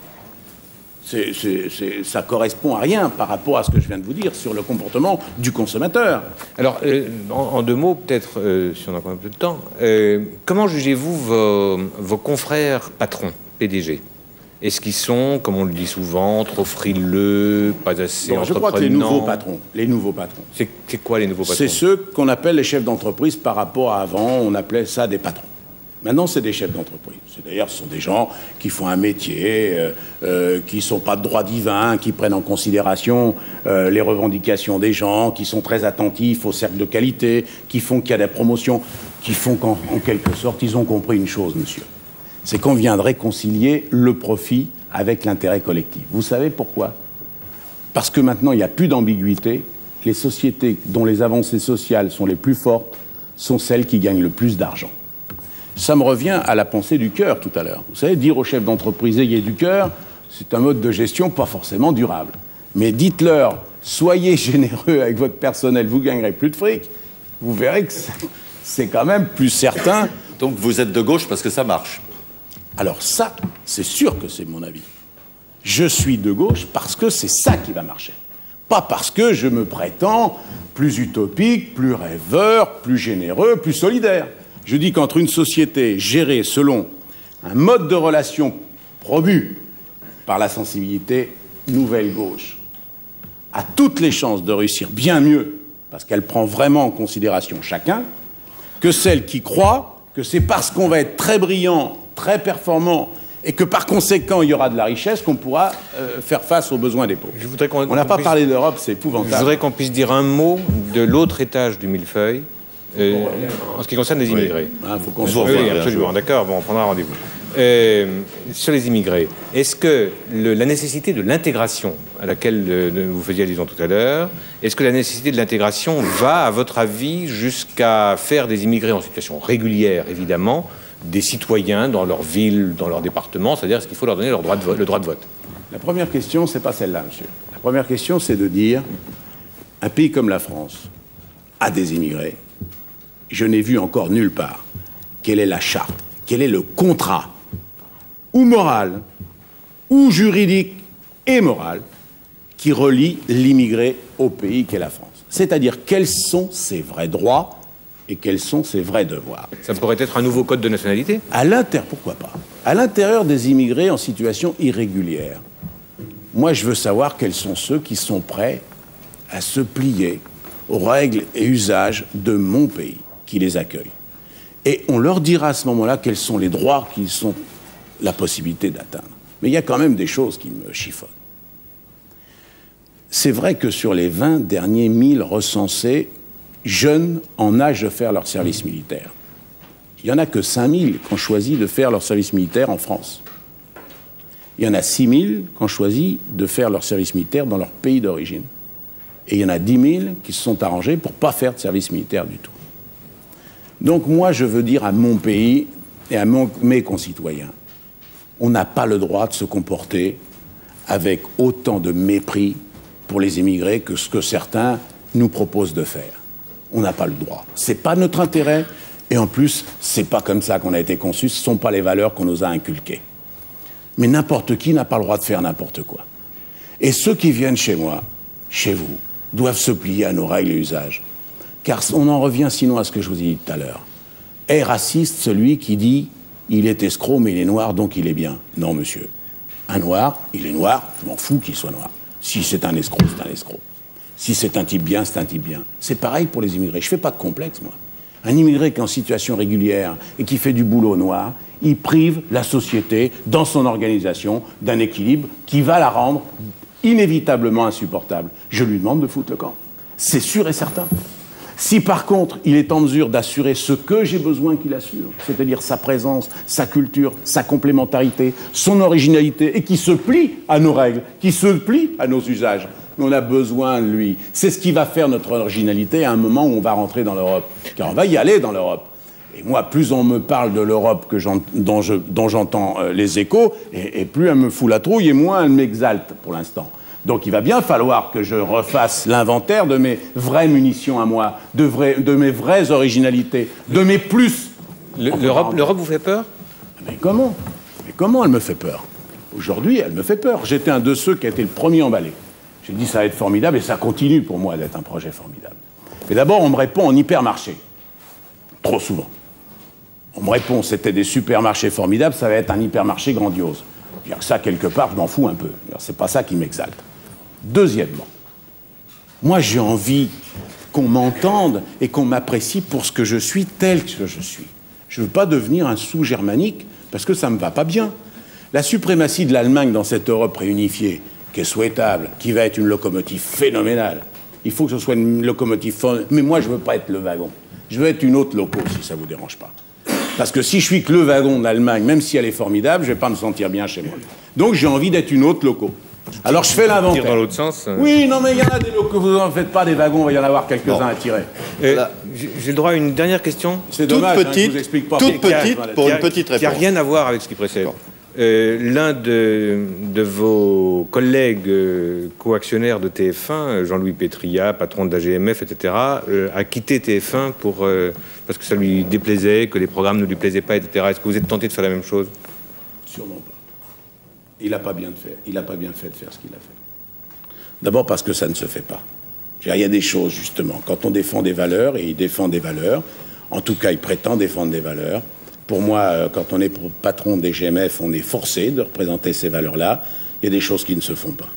Ça correspond à rien par rapport à ce que je viens de vous dire sur le comportement du consommateur. Alors, en deux mots, peut-être, si on a encore un peu de temps, comment jugez-vous vos confrères patrons, PDG? Est-ce qu'ils sont, comme on le dit souvent, trop frileux, pas assez entreprenants? Je crois que les nouveaux patrons. C'est quoi les nouveaux patrons? C'est ceux qu'on appelle les chefs d'entreprise par rapport à avant, on appelait ça des patrons. Maintenant, c'est des chefs d'entreprise. D'ailleurs, ce sont des gens qui font un métier, qui ne sont pas de droit divin, qui prennent en considération les revendications des gens, qui sont très attentifs aux cercles de qualité, qui font qu'il y a des promotions, qui font qu'en quelque sorte, ils ont compris une chose, monsieur. C'est qu'on viendrait concilier le profit avec l'intérêt collectif. Vous savez pourquoi? Parce que maintenant, il n'y a plus d'ambiguïté. Les sociétés dont les avancées sociales sont les plus fortes sont celles qui gagnent le plus d'argent. Ça me revient à la pensée du cœur tout à l'heure. Vous savez, dire aux chefs d'entreprise ayez du cœur, c'est un mode de gestion pas forcément durable. Mais dites-leur, soyez généreux avec votre personnel, vous gagnerez plus de fric. Vous verrez que c'est quand même plus certain. Donc vous êtes de gauche parce que ça marche. Alors ça, c'est sûr que c'est mon avis. Je suis de gauche parce que c'est ça qui va marcher. Pas parce que je me prétends plus utopique, plus rêveur, plus généreux, plus solidaire. Je dis qu'entre une société gérée selon un mode de relation promu par la sensibilité nouvelle gauche a toutes les chances de réussir bien mieux, parce qu'elle prend vraiment en considération chacun, que celle qui croit que c'est parce qu'on va être très brillant, très performant, et que par conséquent il y aura de la richesse qu'on pourra faire face aux besoins des pauvres. On n'a pas parlé d'Europe, c'est épouvantable. Je voudrais qu'on puisse dire un mot de l'autre étage du millefeuille, en ce qui concerne les immigrés. Il faut qu'on se Oui, revoie. absolument, d'accord, bon, on prendra rendez-vous. Sur les immigrés, est-ce que la nécessité de l'intégration à laquelle vous faisiez allusion tout à l'heure, est-ce que la nécessité de l'intégration va, à votre avis, jusqu'à faire des immigrés en situation régulière, évidemment, des citoyens dans leur ville, dans leur département, c'est-à-dire est-ce qu'il faut leur donner le droit de vote? La première question, c'est pas celle-là, monsieur. La première question, c'est de dire, un pays comme la France a des immigrés. Je n'ai vu encore nulle part quelle est la charte, quel est le contrat, ou moral, ou juridique et moral, qui relie l'immigré au pays qu'est la France. C'est-à-dire quels sont ses vrais droits et quels sont ses vrais devoirs. Ça pourrait être un nouveau code de nationalité? Pourquoi pas? À l'intérieur des immigrés en situation irrégulière, moi je veux savoir quels sont ceux qui sont prêts à se plier aux règles et usages de mon pays qui les accueille. Et on leur dira à ce moment-là quels sont les droits qu'ils ont la possibilité d'atteindre. Mais il y a quand même des choses qui me chiffonnent. C'est vrai que sur les 20 derniers 1000 recensés jeunes en âge de faire leur service militaire, il n'y en a que 5000 qui ont choisi de faire leur service militaire en France. Il y en a 6000 qui ont choisi de faire leur service militaire dans leur pays d'origine. Et il y en a 10 000 qui se sont arrangés pour ne pas faire de service militaire du tout. Donc moi, je veux dire à mon pays et à mes concitoyens, on n'a pas le droit de se comporter avec autant de mépris pour les immigrés que ce que certains nous proposent de faire. On n'a pas le droit. Ce n'est pas notre intérêt, et en plus, ce n'est pas comme ça qu'on a été conçus, ce ne sont pas les valeurs qu'on nous a inculquées. Mais n'importe qui n'a pas le droit de faire n'importe quoi. Et ceux qui viennent chez moi, chez vous, doivent se plier à nos règles et usages. Car on en revient sinon à ce que je vous ai dit tout à l'heure. Est raciste celui qui dit « il est escroc, mais il est noir, donc il est bien ». Non, monsieur. Un noir, il est noir, je m'en fous qu'il soit noir. Si c'est un escroc, c'est un escroc. Si c'est un type bien, c'est un type bien. C'est pareil pour les immigrés. Je ne fais pas de complexe, moi. Un immigré qui est en situation régulière et qui fait du boulot noir, il prive la société, dans son organisation, d'un équilibre qui va la rendre inévitablement insupportable. Je lui demande de foutre le camp. C'est sûr et certain. Si par contre, il est en mesure d'assurer ce que j'ai besoin qu'il assure, c'est-à-dire sa présence, sa culture, sa complémentarité, son originalité, et qui se plie à nos règles, qui se plie à nos usages, on a besoin de lui. C'est ce qui va faire notre originalité à un moment où on va rentrer dans l'Europe. Car on va y aller dans l'Europe. Et moi, plus on me parle de l'Europe dont j'entends les échos, et plus elle me fout la trouille, et moins elle m'exalte pour l'instant. Donc il va bien falloir que je refasse l'inventaire de mes vraies munitions à moi, de mes vraies originalités, de mes plus. L'Europe vous fait peur? Mais comment? Mais comment elle me fait peur? Aujourd'hui, elle me fait peur. J'étais un de ceux qui a été le premier emballé. J'ai dit ça va être formidable, et ça continue pour moi d'être un projet formidable. Mais d'abord, on me répond en hypermarché. Trop souvent. On me répond, c'était des supermarchés formidables, ça va être un hypermarché grandiose. Je veux dire que ça, quelque part, je m'en fous un peu. C'est pas ça qui m'exalte. Deuxièmement, moi, j'ai envie qu'on m'entende et qu'on m'apprécie pour ce que je suis, tel que je suis. Je ne veux pas devenir un sous-germanique, parce que ça ne me va pas bien. La suprématie de l'Allemagne dans cette Europe réunifiée, qui est souhaitable, qui va être une locomotive phénoménale, il faut que ce soit une locomotive... Mais moi, je ne veux pas être le wagon. Je veux être une autre loco, si ça ne vous dérange pas. Parce que si je suis que le wagon de l'Allemagne, même si elle est formidable, je ne vais pas me sentir bien chez moi. Donc j'ai envie d'être une autre loco. Alors je fais l'inventaire. Dans l'autre sens. Oui, non, mais il y en a des locaux, vous n'en faites pas des wagons, il va y en avoir quelques-uns à tirer. J'ai le droit à une dernière question. C'est dommage, toute petite, je vous explique pas. toute petite pour une petite réponse. Qui n'a rien à voir avec ce qui précède. L'un de vos collègues coactionnaires de TF1, Jean-Louis Pétria, patron de la GMF, etc., a quitté TF1 parce que ça lui déplaisait, que les programmes ne lui plaisaient pas, etc. Est-ce que vous êtes tenté de faire la même chose? Sûrement pas. Il n'a pas bien fait. Il n'a pas bien fait de faire ce qu'il a fait. D'abord parce que ça ne se fait pas. Il y a des choses, justement. Quand on défend des valeurs, et il défend des valeurs, en tout cas, il prétend défendre des valeurs. Pour moi, quand on est patron des GMF, on est forcé de représenter ces valeurs-là. Il y a des choses qui ne se font pas.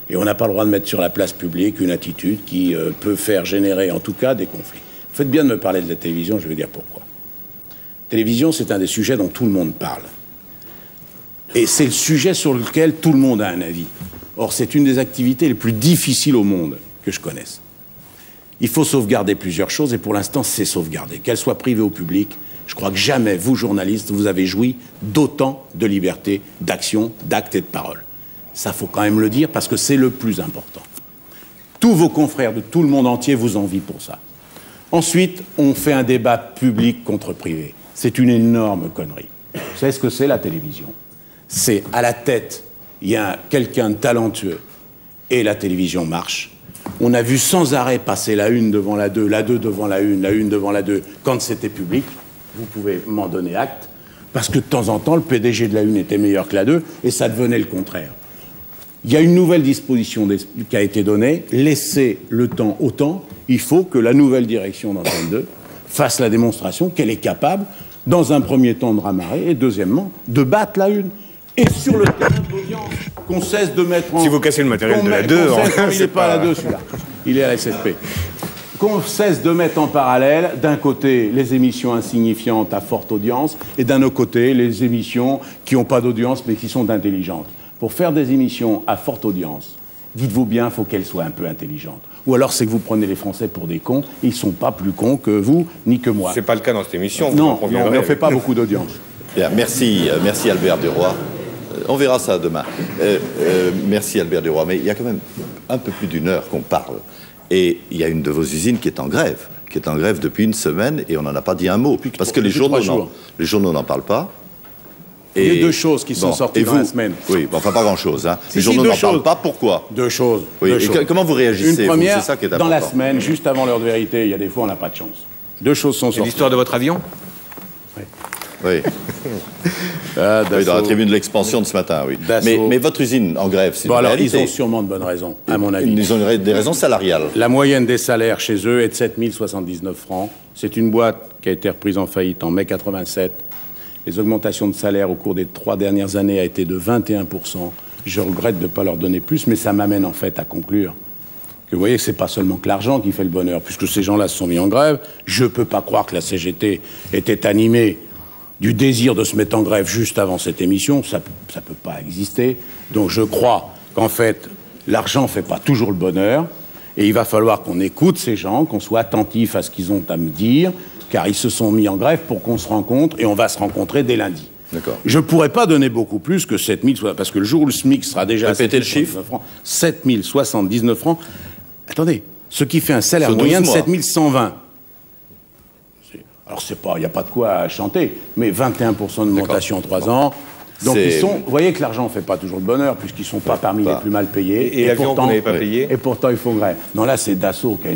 Et on n'a pas le droit de mettre sur la place publique une attitude qui peut faire générer, en tout cas, des conflits. Vous faites bien de me parler de la télévision, je vais dire pourquoi. La télévision, c'est un des sujets dont tout le monde parle. Et c'est le sujet sur lequel tout le monde a un avis. Or, c'est une des activités les plus difficiles au monde que je connaisse. Il faut sauvegarder plusieurs choses, et pour l'instant, c'est sauvegardé. Qu'elles soient privées ou publiques, je crois que jamais, vous, journalistes, vous avez joui d'autant de liberté d'action, d'acte et de parole. Ça, faut quand même le dire, parce que c'est le plus important. Tous vos confrères de tout le monde entier vous envient pour ça. Ensuite, on fait un débat public contre privé. C'est une énorme connerie. Vous savez ce que c'est, la télévision? C'est à la tête, il y a quelqu'un de talentueux, et la télévision marche. On a vu sans arrêt passer la une devant la deux devant la une devant la deux, quand c'était public. Vous pouvez m'en donner acte, parce que de temps en temps, le PDG de la une était meilleur que la 2, et ça devenait le contraire. Il y a une nouvelle disposition qui a été donnée, laissez le temps au temps, il faut que la nouvelle direction d'Antenne 2 fasse la démonstration qu'elle est capable, dans un premier temps, de ramarrer, et deuxièmement, de battre la une. Et sur le terrain de l'audience, qu'on cesse de mettre en... Si vous cassez le matériel de la 2... il n'est pas à la 2, celui-là. Il est à la SFP. Qu'on cesse de mettre en parallèle, d'un côté, les émissions insignifiantes à forte audience, et d'un autre côté, les émissions qui n'ont pas d'audience, mais qui sont intelligentes. Pour faire des émissions à forte audience, dites-vous bien, il faut qu'elles soient un peu intelligentes. Ou alors c'est que vous prenez les Français pour des cons, et ils ne sont pas plus cons que vous, ni que moi. C'est pas le cas dans cette émission. Non, mais on ne fait pas beaucoup d'audience. Bien, merci Albert Duroy. On verra ça demain. Merci Albert Duroy, mais il y a quand même un peu plus d'une heure qu'on parle. Et il y a une de vos usines qui est en grève depuis une semaine, et on n'en a pas dit un mot. Parce que les journaux n'en parlent pas. Il y a deux choses qui sont sorties dans la semaine. Oui, enfin pas grand-chose. Hein. Les journaux n'en parlent pas, pourquoi? Deux choses. Oui. Comment vous réagissez? Une première, c'est ça qui est important. dans la semaine, juste avant l'heure de vérité, il y a des fois on n'a pas de chance. Deux choses sont sorties. L'histoire de votre avion? Oui. Oui, dans la tribune de l'expansion de ce matin, oui. Mais votre usine en grève, c'est une réalité. Ils ont sûrement de bonnes raisons, à mon avis. Ils ont des raisons salariales. La moyenne des salaires chez eux est de 7 079 francs. C'est une boîte qui a été reprise en faillite en mai 87. Les augmentations de salaire au cours des 3 dernières années a été de 21%. Je regrette de ne pas leur donner plus, mais ça m'amène en fait à conclure que vous voyez que c'est pas seulement que l'argent qui fait le bonheur, puisque ces gens-là se sont mis en grève. Je peux pas croire que la CGT était animée du désir de se mettre en grève juste avant cette émission. Ça peut pas exister. Donc je crois qu'en fait, l'argent fait pas toujours le bonheur, et il va falloir qu'on écoute ces gens, qu'on soit attentif à ce qu'ils ont à me dire, car ils se sont mis en grève pour qu'on se rencontre, et on va se rencontrer dès lundi. Je ne pourrais pas donner beaucoup plus que 7 000, parce que le jour où le SMIC sera déjà à 7 079 francs, attendez, ce qui fait un salaire moyen de 7 120. Alors, il n'y a pas de quoi chanter, mais 21% d'augmentation en 3 ans. Donc, vous voyez que l'argent ne fait pas toujours le bonheur, puisqu'ils ne sont pas parmi les plus mal payés. Et l'avion qu'on n'avait pas payé. Et pourtant, ils font grève. Non, là, c'est Dassault qui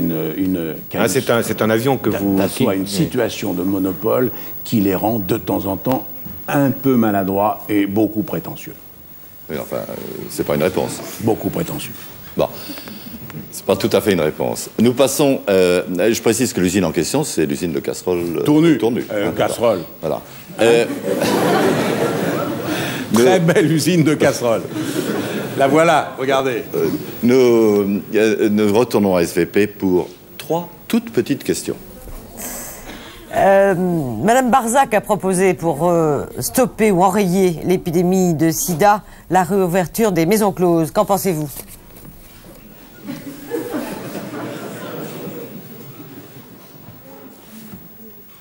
a c'est un avion que vous... Dassault a une situation de monopole qui les rend, de temps en temps, un peu maladroits et beaucoup prétentieux. Oui, enfin, c'est pas une réponse. Beaucoup prétentieux. Bon. C'est pas tout à fait une réponse. Nous passons... je précise que l'usine en question, c'est l'usine de casseroles... Tournus. Casseroles. Voilà. Très belle usine de casseroles. La voilà, regardez. Nous retournons à SVP pour 3 toutes petites questions. Madame Barzac a proposé pour stopper ou enrayer l'épidémie de sida la réouverture des maisons closes. Qu'en pensez-vous?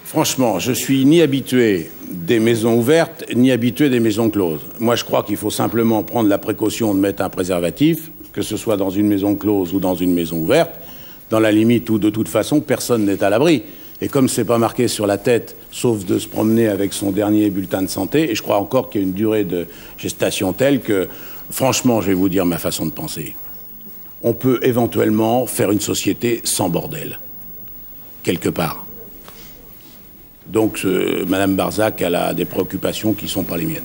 Franchement, je suis ni habitué des maisons ouvertes, ni habitué des maisons closes. Moi, je crois qu'il faut simplement prendre la précaution de mettre un préservatif, que ce soit dans une maison close ou dans une maison ouverte, dans la limite où, de toute façon, personne n'est à l'abri. Et comme c'est pas marqué sur la tête, sauf de se promener avec son dernier bulletin de santé, et je crois encore qu'il y a une durée de gestation telle que, franchement, je vais vous dire ma façon de penser. On peut éventuellement faire une société sans bordel, quelque part. Donc, Madame Barzac, elle a des préoccupations qui ne sont pas les miennes.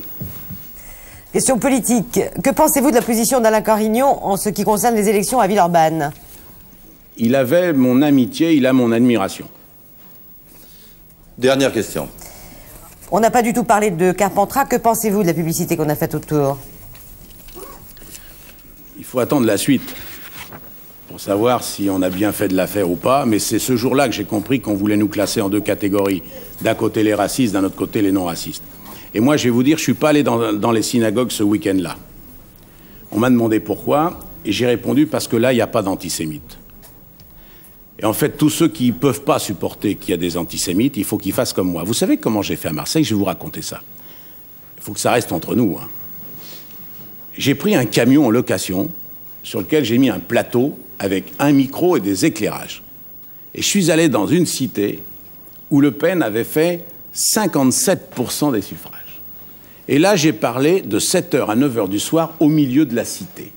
Question politique. Que pensez-vous de la position d'Alain Carignon en ce qui concerne les élections à Villeurbanne? Il avait mon amitié, il a mon admiration. Dernière question. On n'a pas du tout parlé de Carpentras. Que pensez-vous de la publicité qu'on a faite autour? Il faut attendre la suite pour savoir si on a bien fait de l'affaire ou pas, mais c'est ce jour-là que j'ai compris qu'on voulait nous classer en 2 catégories. D'un côté les racistes, d'un autre côté les non-racistes. Et moi, je vais vous dire, je ne suis pas allé dans les synagogues ce week-end-là. On m'a demandé pourquoi, et j'ai répondu parce que là, il n'y a pas d'antisémites. Et en fait, tous ceux qui ne peuvent pas supporter qu'il y a des antisémites, il faut qu'ils fassent comme moi. Vous savez comment j'ai fait à Marseille? Je vais vous raconter ça. Il faut que ça reste entre nous. Hein. J'ai pris un camion en location sur lequel j'ai mis un plateau avec un micro et des éclairages. Et je suis allé dans une cité où Le Pen avait fait 57% des suffrages. Et là, j'ai parlé de 7h à 9h du soir au milieu de la cité.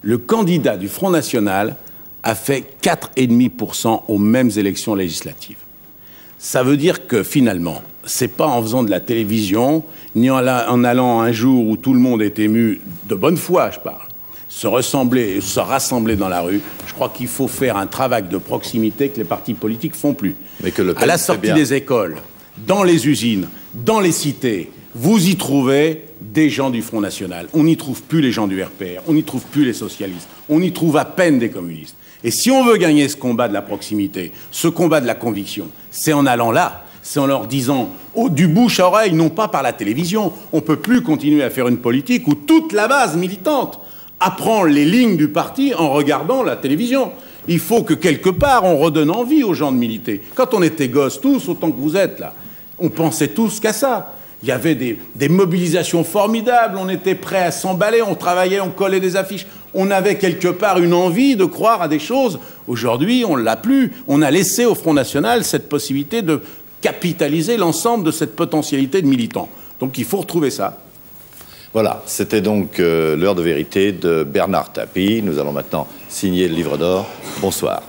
Le candidat du Front National a fait 4,5% aux mêmes élections législatives. Ça veut dire que finalement, c'est pas en faisant de la télévision, ni en allant un jour où tout le monde est ému, de bonne foi, je parle, se rassembler dans la rue. Je crois qu'il faut faire un travail de proximité que les partis politiques font plus. Mais que Le Pen, à la sortie des écoles, dans les usines, dans les cités, vous y trouvez des gens du Front National. On n'y trouve plus les gens du RPR, on n'y trouve plus les socialistes, on y trouve à peine des communistes. Et si on veut gagner ce combat de la proximité, ce combat de la conviction, c'est en allant là, c'est en leur disant du bouche à oreille, non pas par la télévision. On ne peut plus continuer à faire une politique où toute la base militante apprend les lignes du parti en regardant la télévision. Il faut que quelque part on redonne envie aux gens de militer. Quand on était gosses tous, autant que vous êtes là, on pensait tous qu'à ça. Il y avait des mobilisations formidables, on était prêts à s'emballer, on travaillait, on collait des affiches. On avait quelque part une envie de croire à des choses. Aujourd'hui, on ne l'a plus. On a laissé au Front National cette possibilité de capitaliser l'ensemble de cette potentialité de militants. Donc il faut retrouver ça. Voilà, c'était donc l'heure de vérité de Bernard Tapie. Nous allons maintenant signer le livre d'or. Bonsoir.